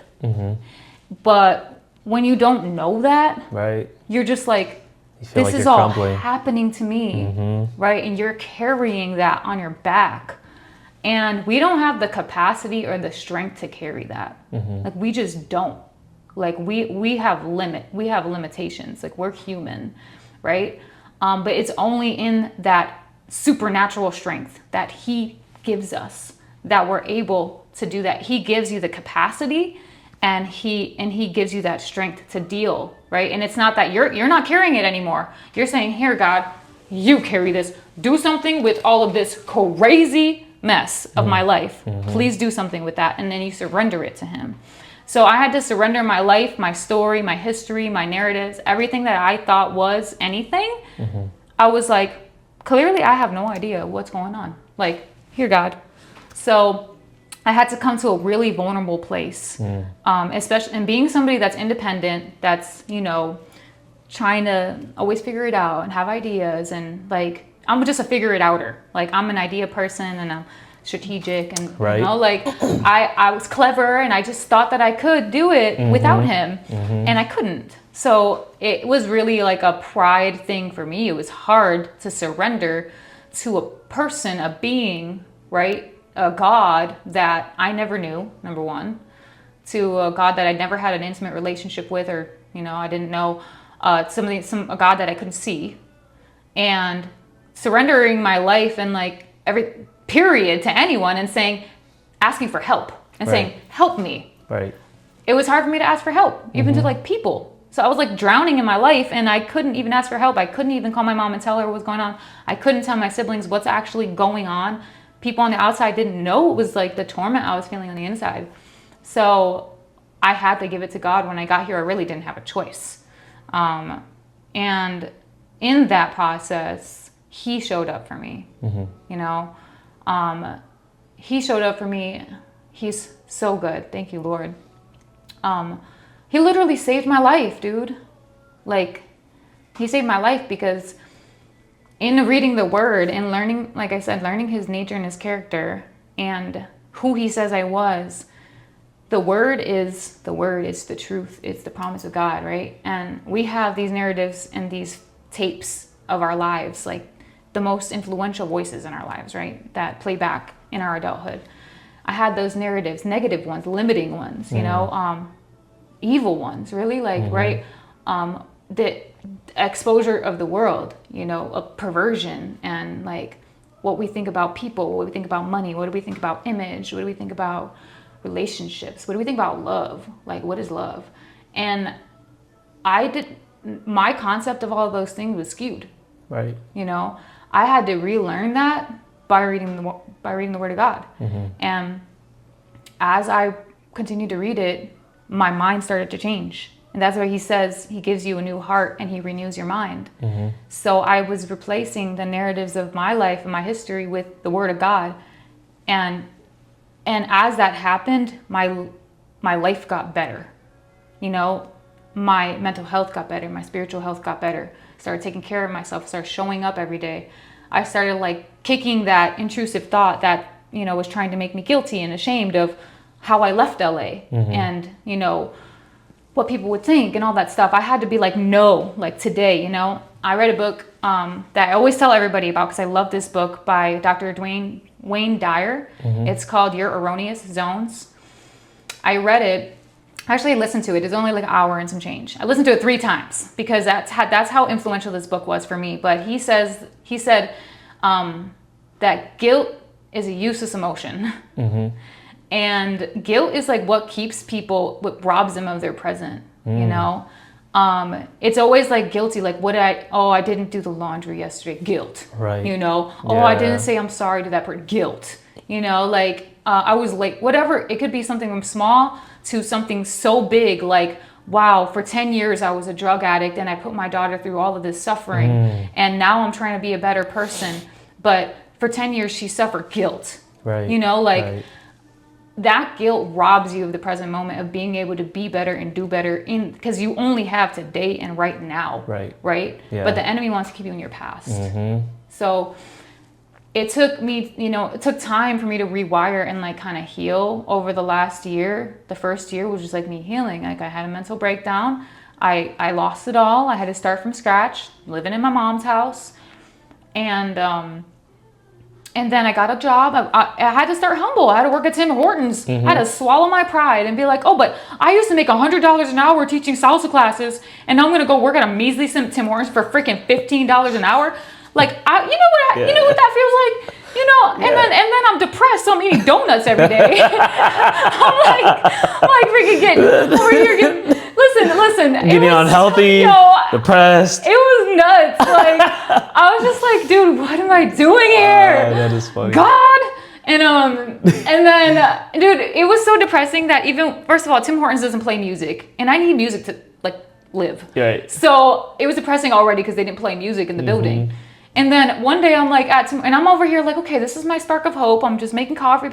But when you don't know that, right, you're just like, this like is all happening to me, right? And you're carrying that on your back. And we don't have the capacity or the strength to carry that. Like, we just don't. Like, we have limitations. Like, we're human, right? But it's only in that supernatural strength that he gives us that we're able to do that. He gives you the capacity, and he gives you that strength to deal, right? And it's not that you're not carrying it anymore. You're saying, here, God, you carry this. Do something with all of this crazy mess of my life. Please do something with that. And then you surrender it to him. So I had to surrender my life, my story, my history, my narratives, everything that I thought was anything. I was like, clearly I have no idea what's going on. Like, here, God. So I had to come to a really vulnerable place, especially, and being somebody that's independent, that's, you know, trying to always figure it out and have ideas, and like, I'm just a figure it outer. Like, I'm an idea person and I'm strategic, and you know, like I was clever, and I just thought that I could do it without him, and I couldn't. So it was really like a pride thing for me. It was hard to surrender to a person, a being, right? A God that I never knew, number one, to a God that I never had an intimate relationship with, or, you know, I didn't know, a God that I couldn't see, and surrendering my life and like every period to anyone, and asking for help and saying, help me. Right. It was hard for me to ask for help, even to like people. So I was like drowning in my life, and I couldn't even ask for help. I couldn't even call my mom and tell her what was going on. I couldn't tell my siblings what's actually going on. People on the outside didn't know it was like the torment I was feeling on the inside. So I had to give it to God. When I got here, I really didn't have a choice. And in that process, he showed up for me, you know, he showed up for me. He's so good. Thank you, Lord. He literally saved my life, dude. Like, he saved my life because in reading the word and learning, like I said, learning his nature and his character and who he says I was, the word is the truth. It's the promise of God, right? And we have these narratives and these tapes of our lives, like the most influential voices in our lives, right? That play back in our adulthood. I had those narratives, negative ones, limiting ones, you know, evil ones, really, like, right? The exposure of the world, you know, of perversion, and like what we think about people, what we think about money, what do we think about image, what do we think about relationships, what do we think about love, like what is love? And my concept of all of those things was skewed, right? You know, I had to relearn that by reading the Word of God. And as I continued to read it, my mind started to change. And that's why he says he gives you a new heart and he renews your mind. So I was replacing the narratives of my life and my history with the Word of God. And as that happened, my life got better. You know, my mental health got better, my spiritual health got better. Started taking care of myself, started showing up every day. I started like kicking that intrusive thought that, you know, was trying to make me guilty and ashamed of how I left LA. And, you know, what people would think and all that stuff. I had to be like, no, like today, you know. I read a book that I always tell everybody about because I love this book by Dr. Wayne Dyer. It's called Your Erroneous Zones. I read it. Actually, I listened to it. It's only like an hour and some change. I listened to it 3 times because that's how influential this book was for me. But he said that guilt is a useless emotion. And guilt is like what robs them of their present, you know? It's always like guilty, like I didn't do the laundry yesterday, guilt, right? You know, I didn't say I'm sorry to that person, guilt, you know, like I was late, whatever. It could be something from small to something so big, like, wow, for 10 years I was a drug addict and I put my daughter through all of this suffering and now I'm trying to be a better person. But for 10 years she suffered guilt, right? You know, like that guilt robs you of the present moment of being able to be better and do better because you only have today and right now, right? Yeah. But the enemy wants to keep you in your past. So it took me, you know, it took time for me to rewire and like kind of heal over the last year. The first year was just like me healing. Like I had a mental breakdown. I lost it all. I had to start from scratch, living in my mom's house. And then I got a job. I had to start humble. I had to work at Tim Hortons. I had to swallow my pride and be like, oh, but I used to make $100 an hour teaching salsa classes, and now I'm gonna go work at a measly Tim Hortons for freaking $15 an hour. Like, you know what that feels like, you know. And then I'm depressed, so I'm eating donuts every day. I'm like freaking getting over here. Listen. Getting unhealthy, depressed. It was nuts. Like I was just like, dude, what am I doing here? That is funny. God. And then, dude, it was so depressing that even, first of all, Tim Hortons doesn't play music, and I need music to like live. Right. So it was depressing already because they didn't play music in the building. And then one day I'm like and I'm over here like, okay, this is my spark of hope. I'm just making coffee,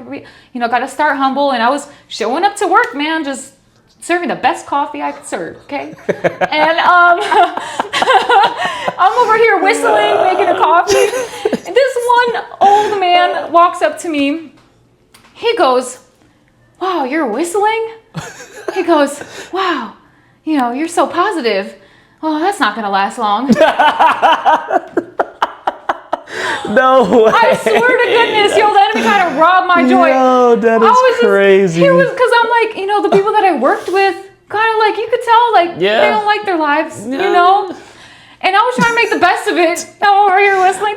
you know, got to start humble. And I was showing up to work, man, just serving the best coffee I could serve, okay? And I'm over here whistling, making a coffee. And this one old man walks up to me. He goes, wow, you're whistling? He goes, wow, you know, you're so positive. Oh, that's not gonna last long. No way. I swear to goodness, yo, the enemy tried to rob my joy. Yo, that is crazy. Because I'm like, you know, the people that I worked with, kind of like, you could tell, like, they don't like their lives, you know? And I was trying to make the best of it. I'm over here whistling.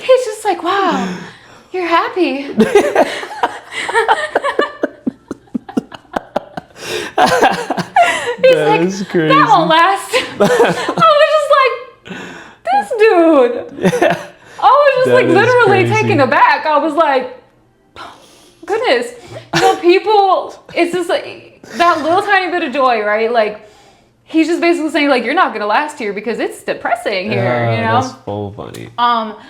He's just like, wow, you're happy. He's like, crazy. That won't last. I was just like, this dude. Yeah. I was just like literally taken aback. I was like, goodness. You know, people, it's just like that little tiny bit of joy, right? Like, he's just basically saying, like, you're not going to last here because it's depressing here, you know? That's so funny. But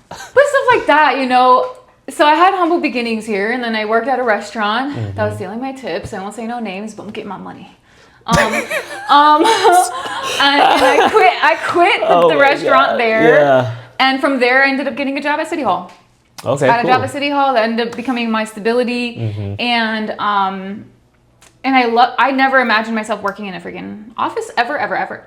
stuff like that, you know. So I had humble beginnings here, and then I worked at a restaurant that was stealing my tips. I won't say no names, but I'm getting my money. And I quit the restaurant there. Yeah. And from there, I ended up getting a job at City Hall. Okay, so I got a job at City Hall that ended up becoming my stability. And I never imagined myself working in a freaking office ever,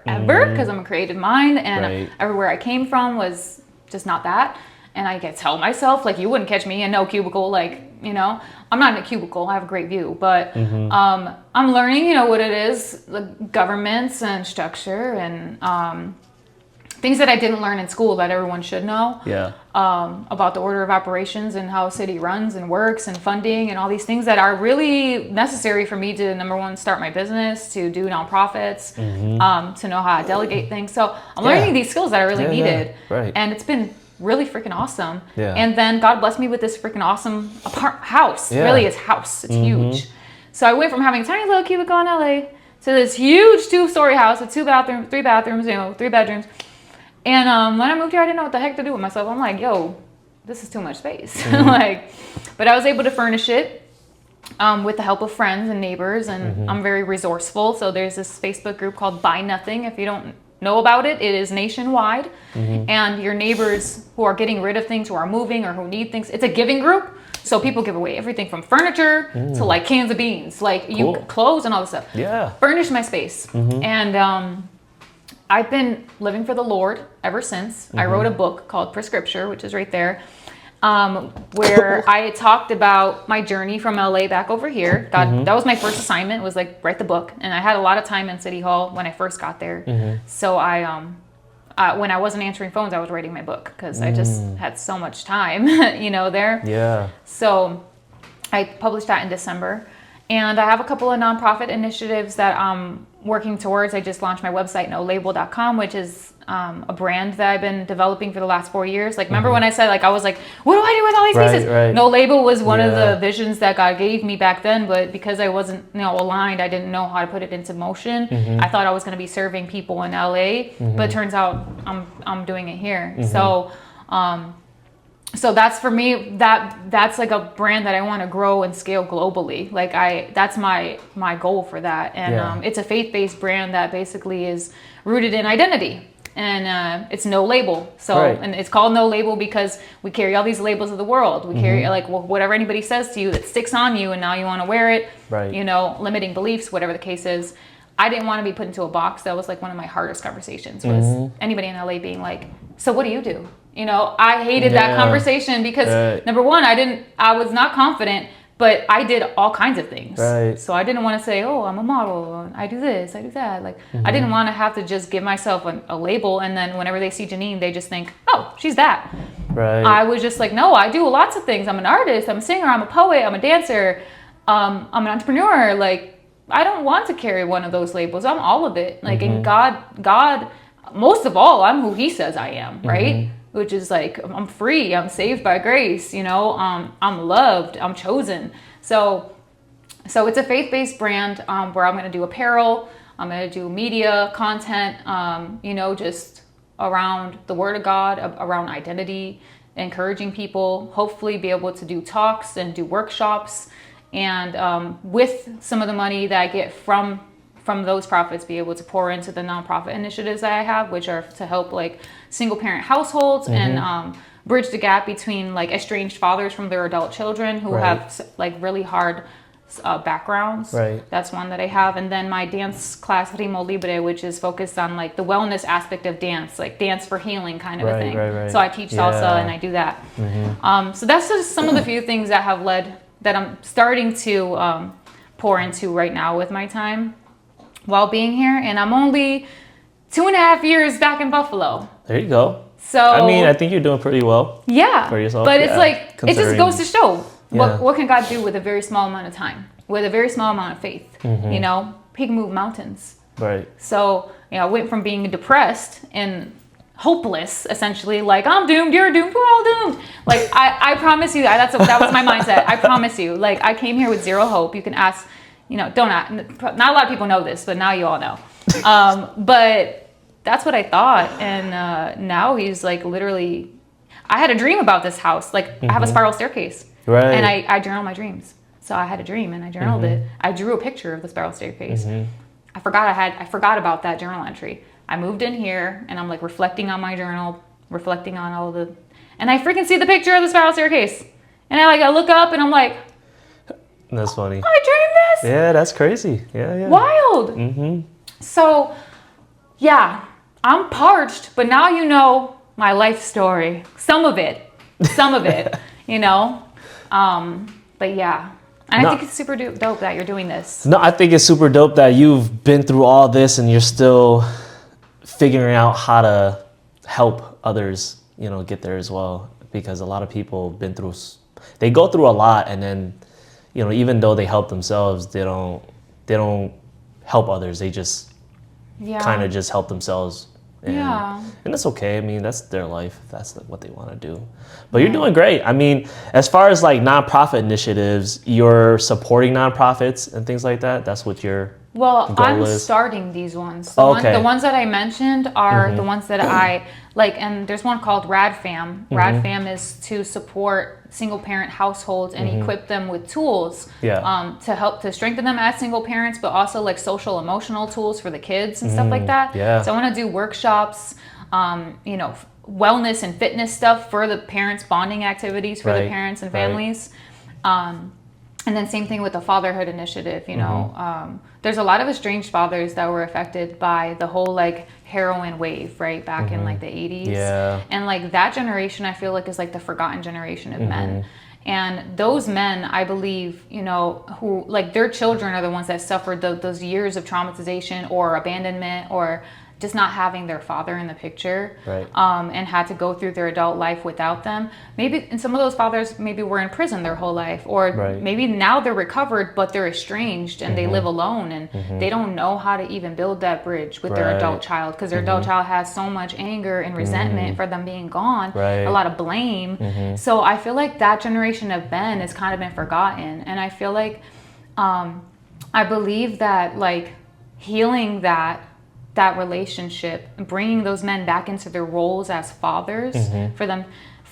because I'm a creative mind, and everywhere I came from was just not that. And I could tell myself, like, you wouldn't catch me in no cubicle, like, you know, I'm not in a cubicle, I have a great view, but I'm learning, you know, what it is, like governments and structure and things that I didn't learn in school that everyone should know. Yeah. About the order of operations and how a city runs and works and funding and all these things that are really necessary for me to, number one, start my business, to do nonprofits, to know how to delegate things. So I'm learning these skills that I really needed. Right. And it's been really freaking awesome. Yeah. And then God blessed me with this freaking awesome house. Yeah. Really, it's house. It's huge. So I went from having a tiny little cubicle in LA to this huge 2-story house with 2 bathrooms, 3 bathrooms, you know, 3 bedrooms. And when I moved here, I didn't know what the heck to do with myself. I'm like, yo, this is too much space. But I was able to furnish it with the help of friends and neighbors, and I'm very resourceful. So there's this Facebook group called Buy Nothing. If you don't know about it, it is nationwide. And your neighbors who are getting rid of things, who are moving or who need things, it's a giving group. So people give away everything from furniture to like cans of beans, like you clothes and all this stuff. Yeah. Furnish my space. And I've been living for the Lord ever since. I wrote a book called Prescripture, which is right there, where I talked about my journey from LA back over here. That was my first assignment, was like write the book. And I had a lot of time in City Hall when I first got there. So when I wasn't answering phones, I was writing my book because I just had so much time, there. Yeah. So I published that in December. And I have a couple of nonprofit initiatives that I'm working towards. I just launched my website, nolabel.com, which is a brand that I've been developing for the last 4 years. Like, remember when I said, like, I was like, what do I do with all these pieces? Right. No Label was one of the visions that God gave me back then. But because I wasn't, aligned, I didn't know how to put it into motion. I thought I was going to be serving people in LA, but it turns out I'm doing it here. So that's for me, that's like a brand that I want to grow and scale globally. Like that's my goal for that. And it's a faith-based brand that basically is rooted in identity. And it's no label. So, and it's called No Label because we carry all these labels of the world. We carry like whatever anybody says to you that sticks on you and now you want to wear it, limiting beliefs, whatever the case is. I didn't want to be put into a box. That was like one of my hardest conversations was anybody in LA being like, so what do you do? I hated that conversation because number one, I was not confident, but I did all kinds of things. Right. So I didn't want to say, oh, I'm a model. I do this, I do that. Like, I didn't want to have to just give myself a label. And then whenever they see Jeanine, they just think, oh, she's that. Right. I was just like, no, I do lots of things. I'm an artist. I'm a singer. I'm a poet. I'm a dancer. I'm an entrepreneur. Like, I don't want to carry one of those labels. I'm all of it. Like, and God, most of all, I'm who he says I am, right? Which is like, I'm free, I'm saved by grace, I'm loved, I'm chosen. So it's a faith-based brand where I'm going to do apparel, I'm going to do media, content, just around the word of God, around identity, encouraging people, hopefully be able to do talks and do workshops. And with some of the money that I get from those profits, be able to pour into the nonprofit initiatives that I have, which are to help like single parent households and bridge the gap between like estranged fathers from their adult children who have like really hard backgrounds. Right. That's one that I have. And then my dance class, Ritmo Libre, which is focused on like the wellness aspect of dance, like dance for healing kind of a thing. Right. So I teach salsa and I do that. So that's just some of the few things that have led that I'm starting to pour into right now with my time while being here. And I'm only 2.5 years back in Buffalo. There you go. So I mean, I think you're doing pretty well. Yeah. For yourself. But it's like, it just goes to show what can God do with a very small amount of time, with a very small amount of faith. He can move mountains. Right. So, I went from being depressed and hopeless, essentially, like, I'm doomed, you're doomed, we're all doomed. Like, I promise you, that was my mindset. I promise you. Like, I came here with zero hope. You can ask, not a lot of people know this, but now you all know. But that's what I thought. And now he's like, literally, I had a dream about this house. Like, I have a spiral staircase. Right. And I journal my dreams. So I had a dream and I journaled it. I drew a picture of the spiral staircase. I forgot about that journal entry. I moved in here and I'm like reflecting on my journal, reflecting on all the, and I freaking see the picture of the spiral staircase. And I look up and I'm like, that's funny. I dreamed this. Yeah, that's crazy. Yeah. Wild. So yeah, I'm parched, but now you know my life story. Some of it, but yeah. And I think it's super dope that you're doing this. No, I think it's super dope that you've been through all this and you're still figuring out how to help others, get there as well. Because a lot of people they go through a lot, and then, even though they help themselves, they don't help others. They just kind of just help themselves. And that's okay. I mean, that's their life. That's what they want to do. But you're doing great. I mean, as far as like nonprofit initiatives, you're supporting nonprofits and things like that. That's what your goal I'm is? Starting these ones. The ones that I mentioned are the ones that I like. And there's one called RadFam. RadFam is to support single parent households and equip them with tools to help to strengthen them as single parents, but also like social emotional tools for the kids and stuff like that. So I want to do workshops, wellness and fitness stuff for the parents, bonding activities for the parents and families. And then same thing with the fatherhood initiative, you know. There's a lot of estranged fathers that were affected by the whole like heroin wave, right, back in like the 80s. Yeah. And like that generation, I feel like is like the forgotten generation of men. And those men, I believe, you know, who like their children are the ones that suffered those years of traumatization or abandonment or just not having their father in the picture, Right. And had to go through their adult life without them. Maybe, and some of those fathers maybe were in prison their whole life, or Right. maybe now they're recovered, but they're estranged and they live alone, and they don't know how to even build that bridge with their Right. adult child, because their adult child has so much anger and resentment for them being gone, Right. a lot of blame. So I feel like that generation of men has kind of been forgotten, and I feel like I believe that like healing that relationship, bringing those men back into their roles as fathers for them.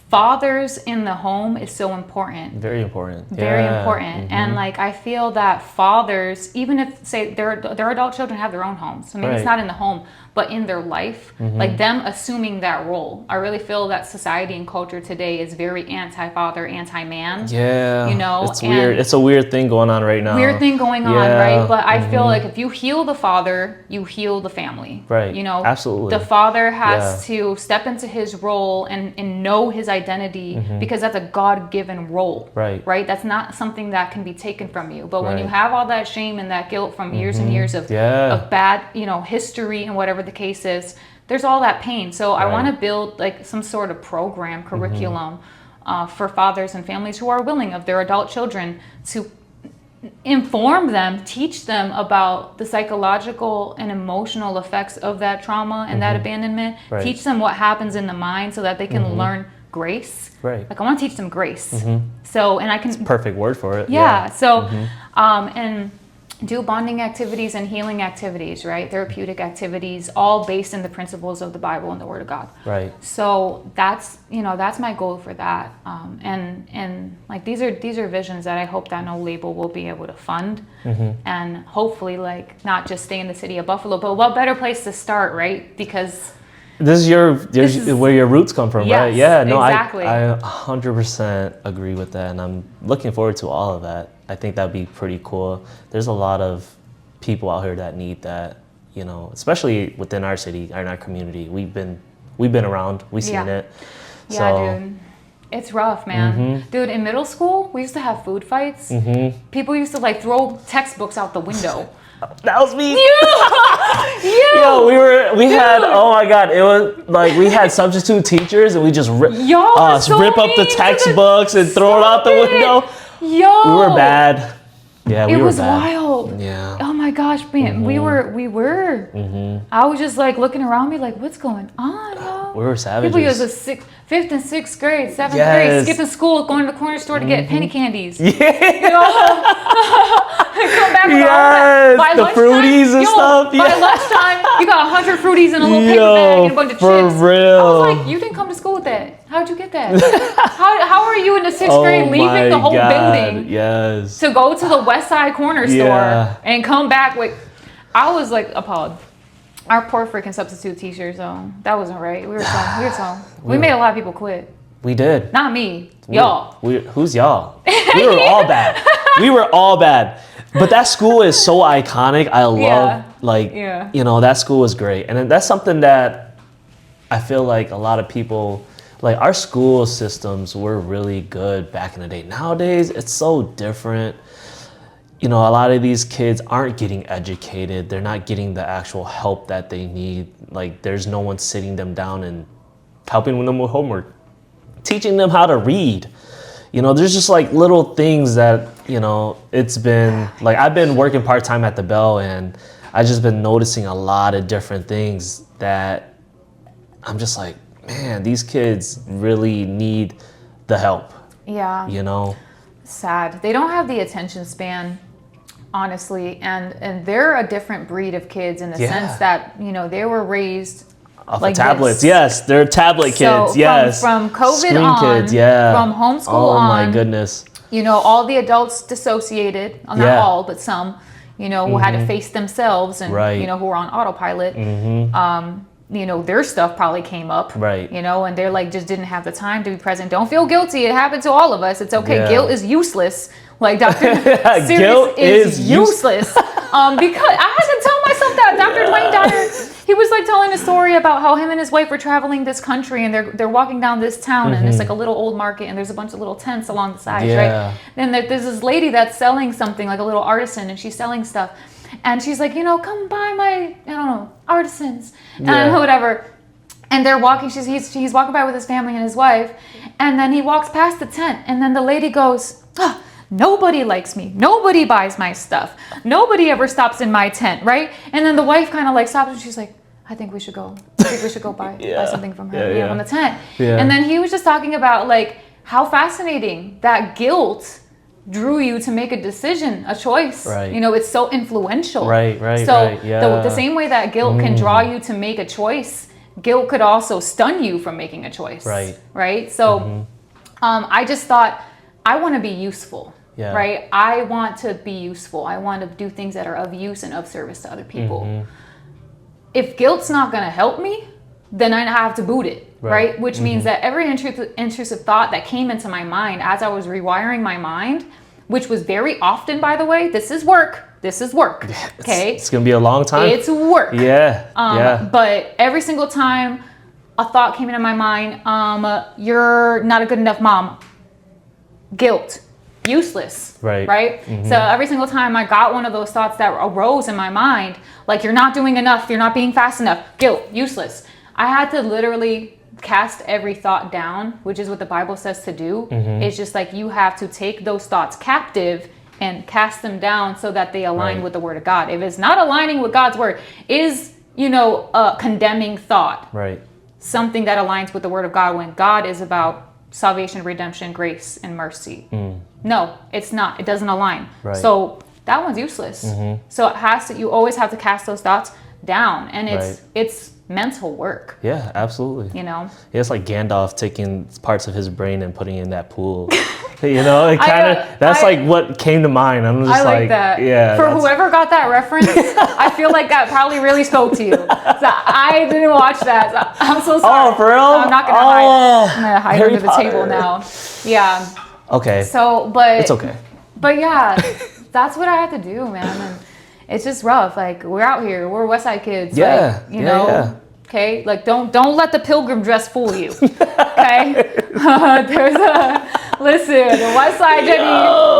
Fathers in the home is so important. Very important. Very Yeah. important. And like I feel that fathers, even if say their adult children have their own homes, so maybe it's Right. not in the home, but in their life, like them assuming that role. I really feel that society and culture today is very anti-father, anti-man. Yeah. You know, it's weird. It's a weird thing going on right now. Weird thing going on, Yeah. right? But I feel like if you heal the father, you heal the family. Right. You know, Absolutely. the father has to step into his role and know his identity, because that's a God-given role. Right. Right? That's not something that can be taken from you. But when you Right. have all that shame and that guilt from years and years of bad, you know, history and whatever the case is, there's all that pain. So I want to build like some sort of program, curriculum for fathers and families who are willing of their adult children to inform them, teach them about the psychological and emotional effects of that trauma and that abandonment, Right. teach them what happens in the mind so that they can learn grace. Right. Like I want to teach them grace. So, and I can, Perfect word for it. yeah. So, and do bonding activities and healing activities, right? Therapeutic activities, all based in the principles of the Bible and the Word of God. Right. So that's, you know, that's my goal for that. And like these are visions that I hope that No Label will be able to fund, and hopefully like not just stay in the city of Buffalo, but what better place to start, right? Because This is where your roots come from, right? Yes, Yeah, no, exactly. I 100% agree with that, and I'm looking forward to all of that. I think that'd be pretty cool. There's a lot of people out here that need that, you know, especially within our city, in our community. We've been around, we've seen Yeah. it. yeah, So, dude, it's rough, man. Dude, in middle school, we used to have food fights. People used to like throw textbooks out the window. that was me. Yeah. Yo, we had, oh my God, it was like we had substitute teachers and we just Y'all were so rip up the mean to the- textbooks and throw it out the Stop it. window. Yo, We were bad. Yeah, we It were was bad. wild. Yeah. Oh my gosh, man, we were. I was just like looking around me, like, what's going on, yo? We were savages. People use a fifth and sixth grade, seventh Yes. grade, skipping school, going to the corner store to get penny candies. Yeah. You know? Come back with all Yes, that. By the lunchtime, fruities and stuff, By yeah. lunchtime, you got 100 fruities in a little paper Yo, bag and a bunch of for chips. real. I was like, you didn't come to school with that. How'd you get that? how are you in the sixth grade Oh leaving my the whole God, building yes. to go to the West Side corner store Yeah. and come back with? I was like appalled. Our poor freaking substitute teachers, though. That wasn't right. We made a lot of people quit. We did. Not me. Y'all. Who's y'all? We were all bad. We were all bad. But that school is so iconic. I love, Yeah. you know, that school was great. And that's something that I feel like a lot of people, like our school systems were really good back in the day. Nowadays, it's so different. You know, a lot of these kids aren't getting educated. They're not getting the actual help that they need. Like there's no one sitting them down and helping them with homework, teaching them how to read. You know, there's just like little things that, you know, it's been like I've been working part-time at the Bell and I just been noticing a lot of different things that I'm just like, man, these kids really need the help, Yeah. you know? Sad. They don't have the attention span, honestly, and they're a different breed of kids in the Yeah. sense that, you know, they were raised Off like of tablets, this. yes, they're tablet kids, So yes. from COVID Screen on, kids, yeah. from homeschool oh on, my goodness. you know, all the adults dissociated, not Yeah. all, but some, you know, who had to face themselves and, Right. you know, who were on autopilot. their stuff probably came up, Right. and they're like, just didn't have the time to be present. Don't feel guilty. It happened to all of us. It's okay. Yeah. Guilt is useless. Like Dr. Guilt Serious is is useless. Because I had to tell myself that. Dr. Dwayne Dyer, he was like telling a story about how him and his wife were traveling this country, and they're walking down this town, and it's like a little old market, and there's a bunch of little tents along the sides, Yeah. right? And there's this lady that's selling something, like a little artisan, and she's selling stuff. And she's like, come buy my, I don't know, artisans, and whatever. And they're walking, he's walking by with his family and his wife. And then he walks past the tent, and then the lady goes, nobody likes me. Nobody buys my stuff. Nobody ever stops in my tent, right? And then the wife kind of like stops, and she's like, I think we should go buy something from her from the tent. Yeah. And then he was just talking about like how fascinating that guilt drew you to make a decision, a choice. Right. It's so influential. Right, So yeah. the same way that guilt can draw you to make a choice, guilt could also stun you from making a choice. Right. Right. So I just thought, I want to be useful. Yeah. Right. I want to be useful. I want to do things that are of use and of service to other people. If guilt's not going to help me, then I have to boot it. Right. Which means that every intrusive thought that came into my mind as I was rewiring my mind, which was very often, by the way, this is work. Okay. It's going to be a long time. It's work. Yeah. But every single time a thought came into my mind, you're not a good enough mom. Guilt. Useless. Right. So every single time I got one of those thoughts that arose in my mind, like you're not doing enough, you're not being fast enough, guilt, useless. I had to literally cast every thought down, which is what the Bible says to do. It's just like you have to take those thoughts captive and cast them down so that they align with the word of God. If it's not aligning with God's word, is, a condemning thought. Right. Something that aligns with the word of God when God is about salvation, redemption, grace, and mercy. No, it's not. It doesn't align. Right. So that one's useless. So you always have to cast those thoughts down, and it's mental work. Yeah, absolutely. Yeah, it's like Gandalf taking parts of his brain and putting it in that pool. It kind of, that's like what came to mind. I'm just I like that. Yeah. For whoever got that reference, I feel like that probably really spoke to you. So I didn't watch that. So I'm so sorry. Oh, for real? I'm not going to hide. I'm going to hide Harry under the table now. Yeah. Okay. So, but. It's okay. But yeah, that's what I had to do, man. And it's just rough. Like, we're out here. We're West Side kids. Yeah. Like, yeah. Okay? Like, don't let the pilgrim dress fool you. Okay? Listen, the West Side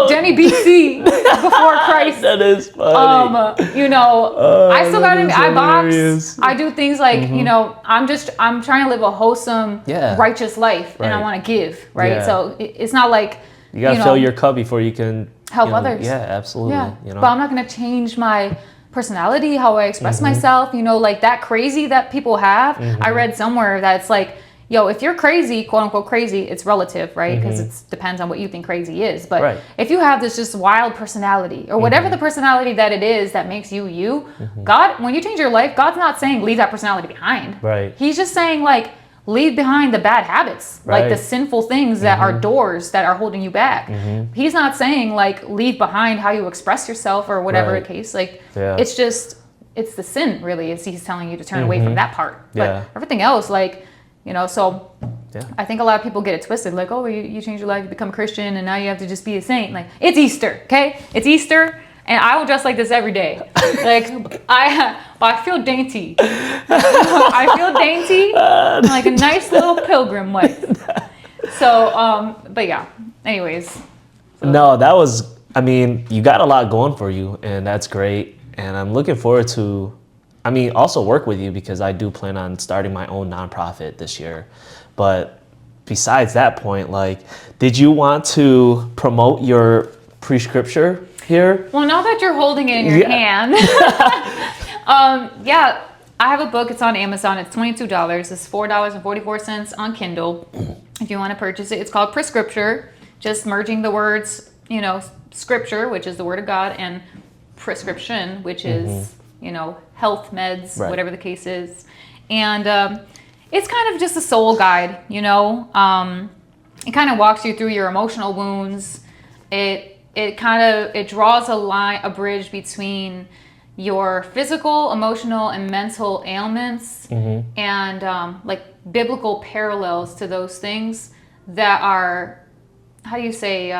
Jenny BC before Christ. That is funny. I still got to, I hilarious. box. I do things like, I'm trying to live a wholesome, righteous life, and I want to give, right? Yeah. So it's not like, you got to fill your cup before you can help others. Yeah, absolutely. Yeah. But I'm not going to change my personality, how I express myself, like that crazy that people have. I read somewhere that it's like, if you're crazy, quote unquote crazy, it's relative, right? Because it depends on what you think crazy is. But if you have this just wild personality or whatever the personality that it is that makes you, God, when you change your life, God's not saying leave that personality behind. Right. He's just saying like, leave behind the bad habits, like the sinful things that are doors that are holding you back. He's not saying like leave behind how you express yourself or whatever the case. Like it's just, it's the sin really. He's telling you to turn away from that part. But everything else, like, so I think a lot of people get it twisted. Like, oh, you change your life, you become a Christian, and now you have to just be a saint. Like, it's Easter, okay? It's Easter. And I will dress like this every day. Like, I feel dainty. I feel dainty, like a nice little pilgrim wife. So, but yeah. Anyways. No, that was, you got a lot going for you, and that's great. And I'm looking forward to, also work with you because I do plan on starting my own nonprofit this year. But besides that point, like, did you want to promote your prescripture here? Well, now that you're holding it in your hand, I have a book. It's on Amazon. It's $22. It's $4.44 on Kindle. If you want to purchase it, it's called Prescripture. Just merging the words, scripture, which is the word of God, and prescription, which is, health meds, whatever the case is. And it's kind of just a soul guide, It kind of walks you through your emotional wounds. It draws a bridge between, your physical, emotional, and mental ailments, and like biblical parallels to those things that are, how do you say,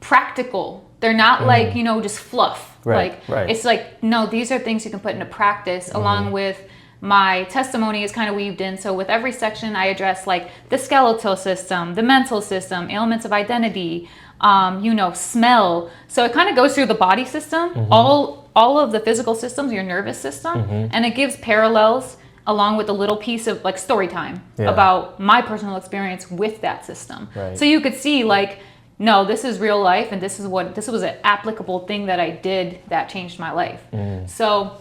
practical. They're not like, you know, just fluff. Right, like it's like, no, these are things you can put into practice, along with my testimony is kind of weaved in. So with every section I address like the skeletal system, the mental system, ailments of identity, you know, smell. So it kind of goes through the body system, all of the physical systems, your nervous system, and it gives parallels along with a little piece of like story time about my personal experience with that system. Right. So you could see like, no, this is real life, and this was an applicable thing that I did that changed my life. So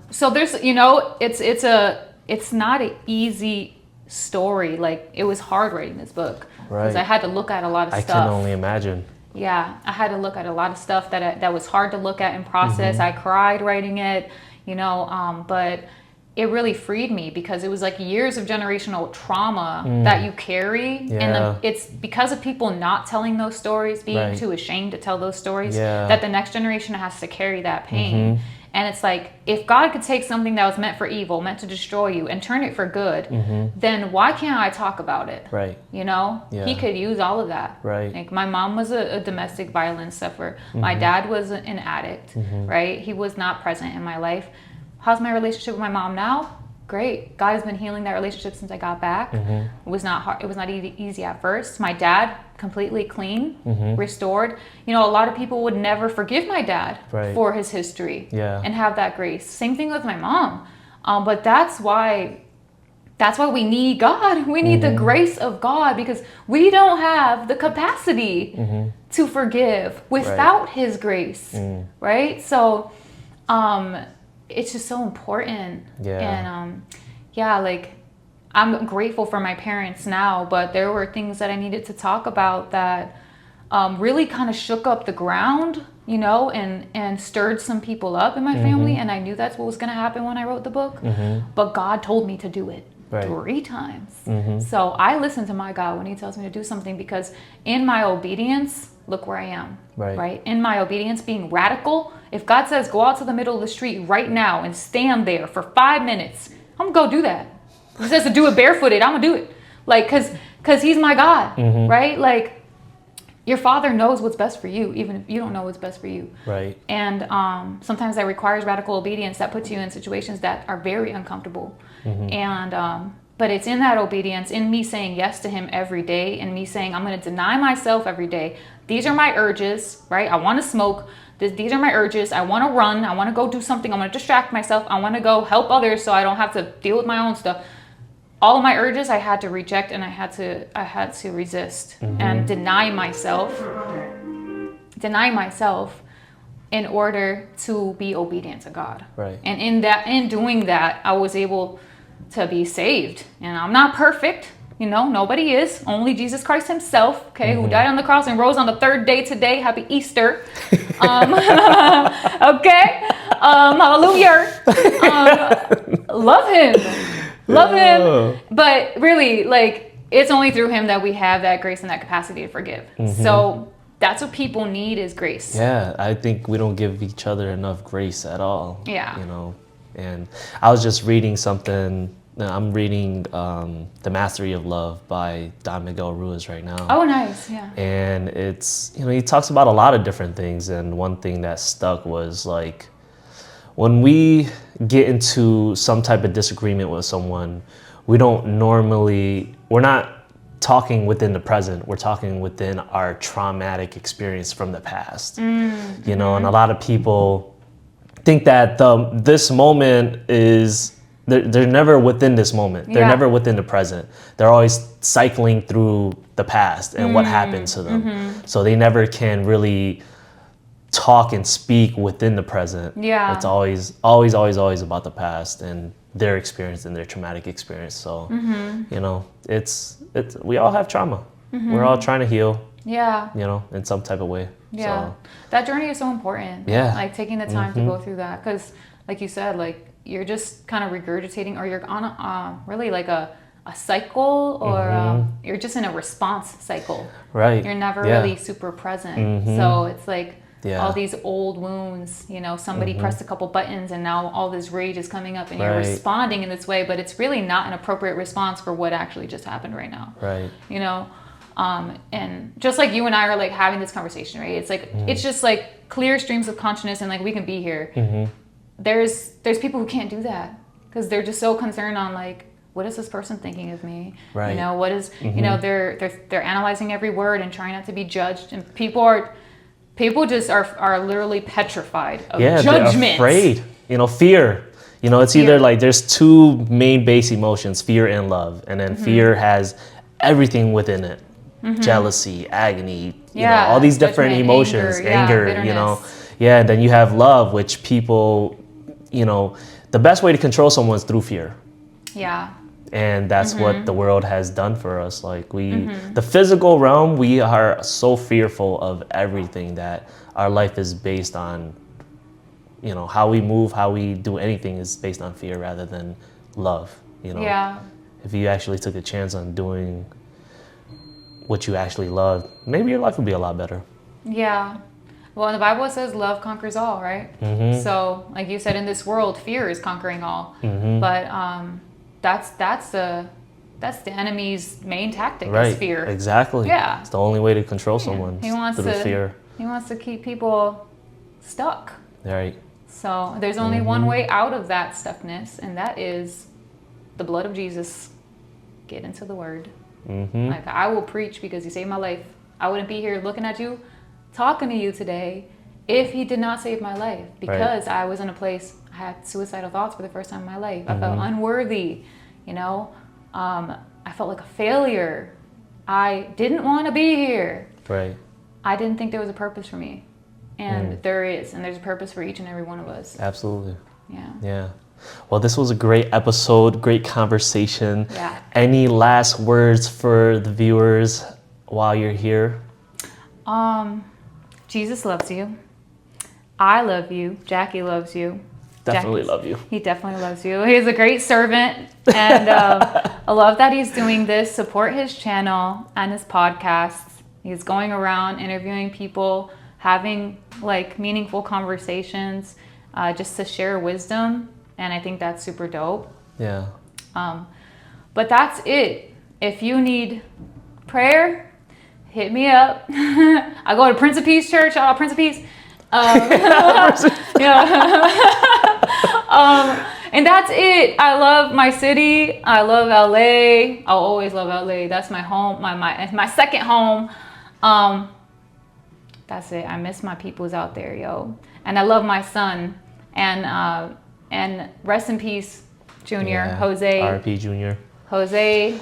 so there's, you know, it's not an easy story. Like, it was hard writing this book because I had to look at a lot of stuff. I can only imagine. Yeah, I had to look at a lot of stuff that was hard to look at and process. I cried writing it, you know, but it really freed me because it was like years of generational trauma that you carry. And it's because of people not telling those stories, being too ashamed to tell those stories, that the next generation has to carry that pain. And it's like, if God could take something that was meant for evil, meant to destroy you, and turn it for good, then why can't I talk about it? Right. You know, he could use all of that. Right. Like, my mom was a domestic violence sufferer. My dad was an addict, right? He was not present in my life. How's my relationship with my mom now? Great. God has been healing that relationship since I got back. It was not hard. It was not easy at first. My dad, completely clean, restored. You know, a lot of people would never forgive my dad for his history and have that grace. Same thing with my mom. But that's why we need God. We need the grace of God, because we don't have the capacity to forgive without his grace, right? So it's just so important. And like, I'm grateful for my parents now, but there were things that I needed to talk about that really kind of shook up the ground, you know, and stirred some people up in my family. And I knew that's what was going to happen when I wrote the book. But God told me to do it 3 times. So I listen to my God when he tells me to do something, because in my obedience, look where I am. Right? In my obedience, being radical. If God says, go out to the middle of the street right now and stand there for 5 minutes, I'm going to go do that. If he says to do it barefooted, I'm going to do it. Like, because he's my God, right? Like, your father knows what's best for you, even if you don't know what's best for you. Right. And sometimes that requires radical obedience that puts you in situations that are very uncomfortable. And but it's in that obedience, in me saying yes to him every day, and me saying, I'm going to deny myself every day. These are my urges, right? I want to smoke. These are my urges. I want to run. I want to go do something. I want to distract myself. I want to go help others so I don't have to deal with my own stuff. All of my urges I had to reject, and I had to resist and deny myself in order to be obedient to God. Right. And in doing that, I was able to be saved. And I'm not perfect. You know, nobody is. Only Jesus Christ himself, okay, who died on the cross and rose on the 3rd day today. Happy Easter. Okay. Hallelujah. Love him. Love him. But really, like, it's only through him that we have that grace and that capacity to forgive. So that's what people need, is grace. Yeah, I think we don't give each other enough grace at all. Yeah. You know, and I was just reading something. I'm reading The Mastery of Love by Don Miguel Ruiz right now. Oh, nice. Yeah. And it's, you know, he talks about a lot of different things. And one thing that stuck was, like, when we get into some type of disagreement with someone, we're not talking within the present. We're talking within our traumatic experience from the past. You know, and a lot of people think that this moment is, they're never within this moment. They're never within the present. They're always cycling through the past and what happened to them. So they never can really talk and speak within the present. Yeah. It's always about the past and their experience and their traumatic experience. So, you know, it's we all have trauma. We're all trying to heal. Yeah. You know, in some type of way. Yeah. So, that journey is so important. Yeah. Like, taking the time to go through that, because, like you said, like, you're just kind of regurgitating, or you're on really like a cycle, or you're just in a response cycle. Right. You're never really super present. So it's like, Yeah. all these old wounds, you know, somebody pressed a couple buttons and now all this rage is coming up and you're responding in this way, but it's really not an appropriate response for what actually just happened right now. Right. You know, and just like you and I are like having this conversation, right? It's like, it's just like clear streams of consciousness and like we can be here. There's people who can't do that because they're just so concerned on like, what is this person thinking of me? Right. You know, what is, you know, they're analyzing every word and trying not to be judged. And people just are literally petrified of judgment. They're afraid. You know, fear. You know, it's either like there's two main base emotions, fear and love. And then fear has everything within it. Jealousy, agony, you know, all these different emotions, anger, you know. Yeah, and then you have love, which people, you know, the best way to control someone is through fear. Yeah. And that's what the world has done for us. Like the physical realm, we are so fearful of everything that our life is based on, you know, how we move, how we do anything is based on fear rather than love, you know. Yeah. If you actually took a chance on doing what you actually love, maybe your life would be a lot better. Yeah. Well, the Bible says love conquers all, right? So, like you said, in this world, fear is conquering all. But that's the enemy's main tactic is fear. Exactly. Yeah. It's the only way to control someone through fear. He wants to keep people stuck. Right. So there's only one way out of that stuckness, and that is the blood of Jesus. Get into the Word. Like I will preach because you saved my life. I wouldn't be here looking at you, talking to you today, if He did not save my life. Because I was in a place, I had suicidal thoughts for the first time in my life. I felt unworthy, you know. I felt like a failure. I didn't want to be here. Right. I didn't think there was a purpose for me. And there is. And there's a purpose for each and every one of us. Absolutely. Yeah. Yeah. Well, this was a great episode, great conversation. Yeah. Any last words for the viewers while you're here? Jesus loves you. I love you. Jackie loves you. Definitely love you. He definitely loves you. He's a great servant. And I love that he's doing this. Support his channel and his podcasts. He's going around interviewing people, having like meaningful conversations, just to share wisdom. And I think that's super dope. Yeah. But that's it. If you need prayer, hit me up. I go to Prince of Peace Church. Shout out Prince of Peace. And that's it. I love my city. I love LA. I'll always love LA. That's my home. My second home. That's it. I miss my peoples out there, yo. And I love my son. And rest in peace, Junior. Jose. R.I.P. Junior. Jose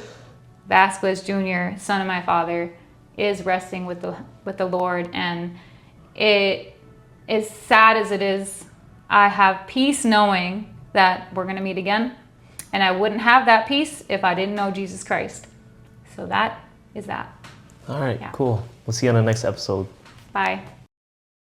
Vasquez Jr., son of my father, is resting with the Lord. And it is sad as it is, I have peace knowing that we're going to meet again. And I wouldn't have that peace if I didn't know Jesus Christ. So that is that. All right, cool. We'll see you on the next episode. Bye.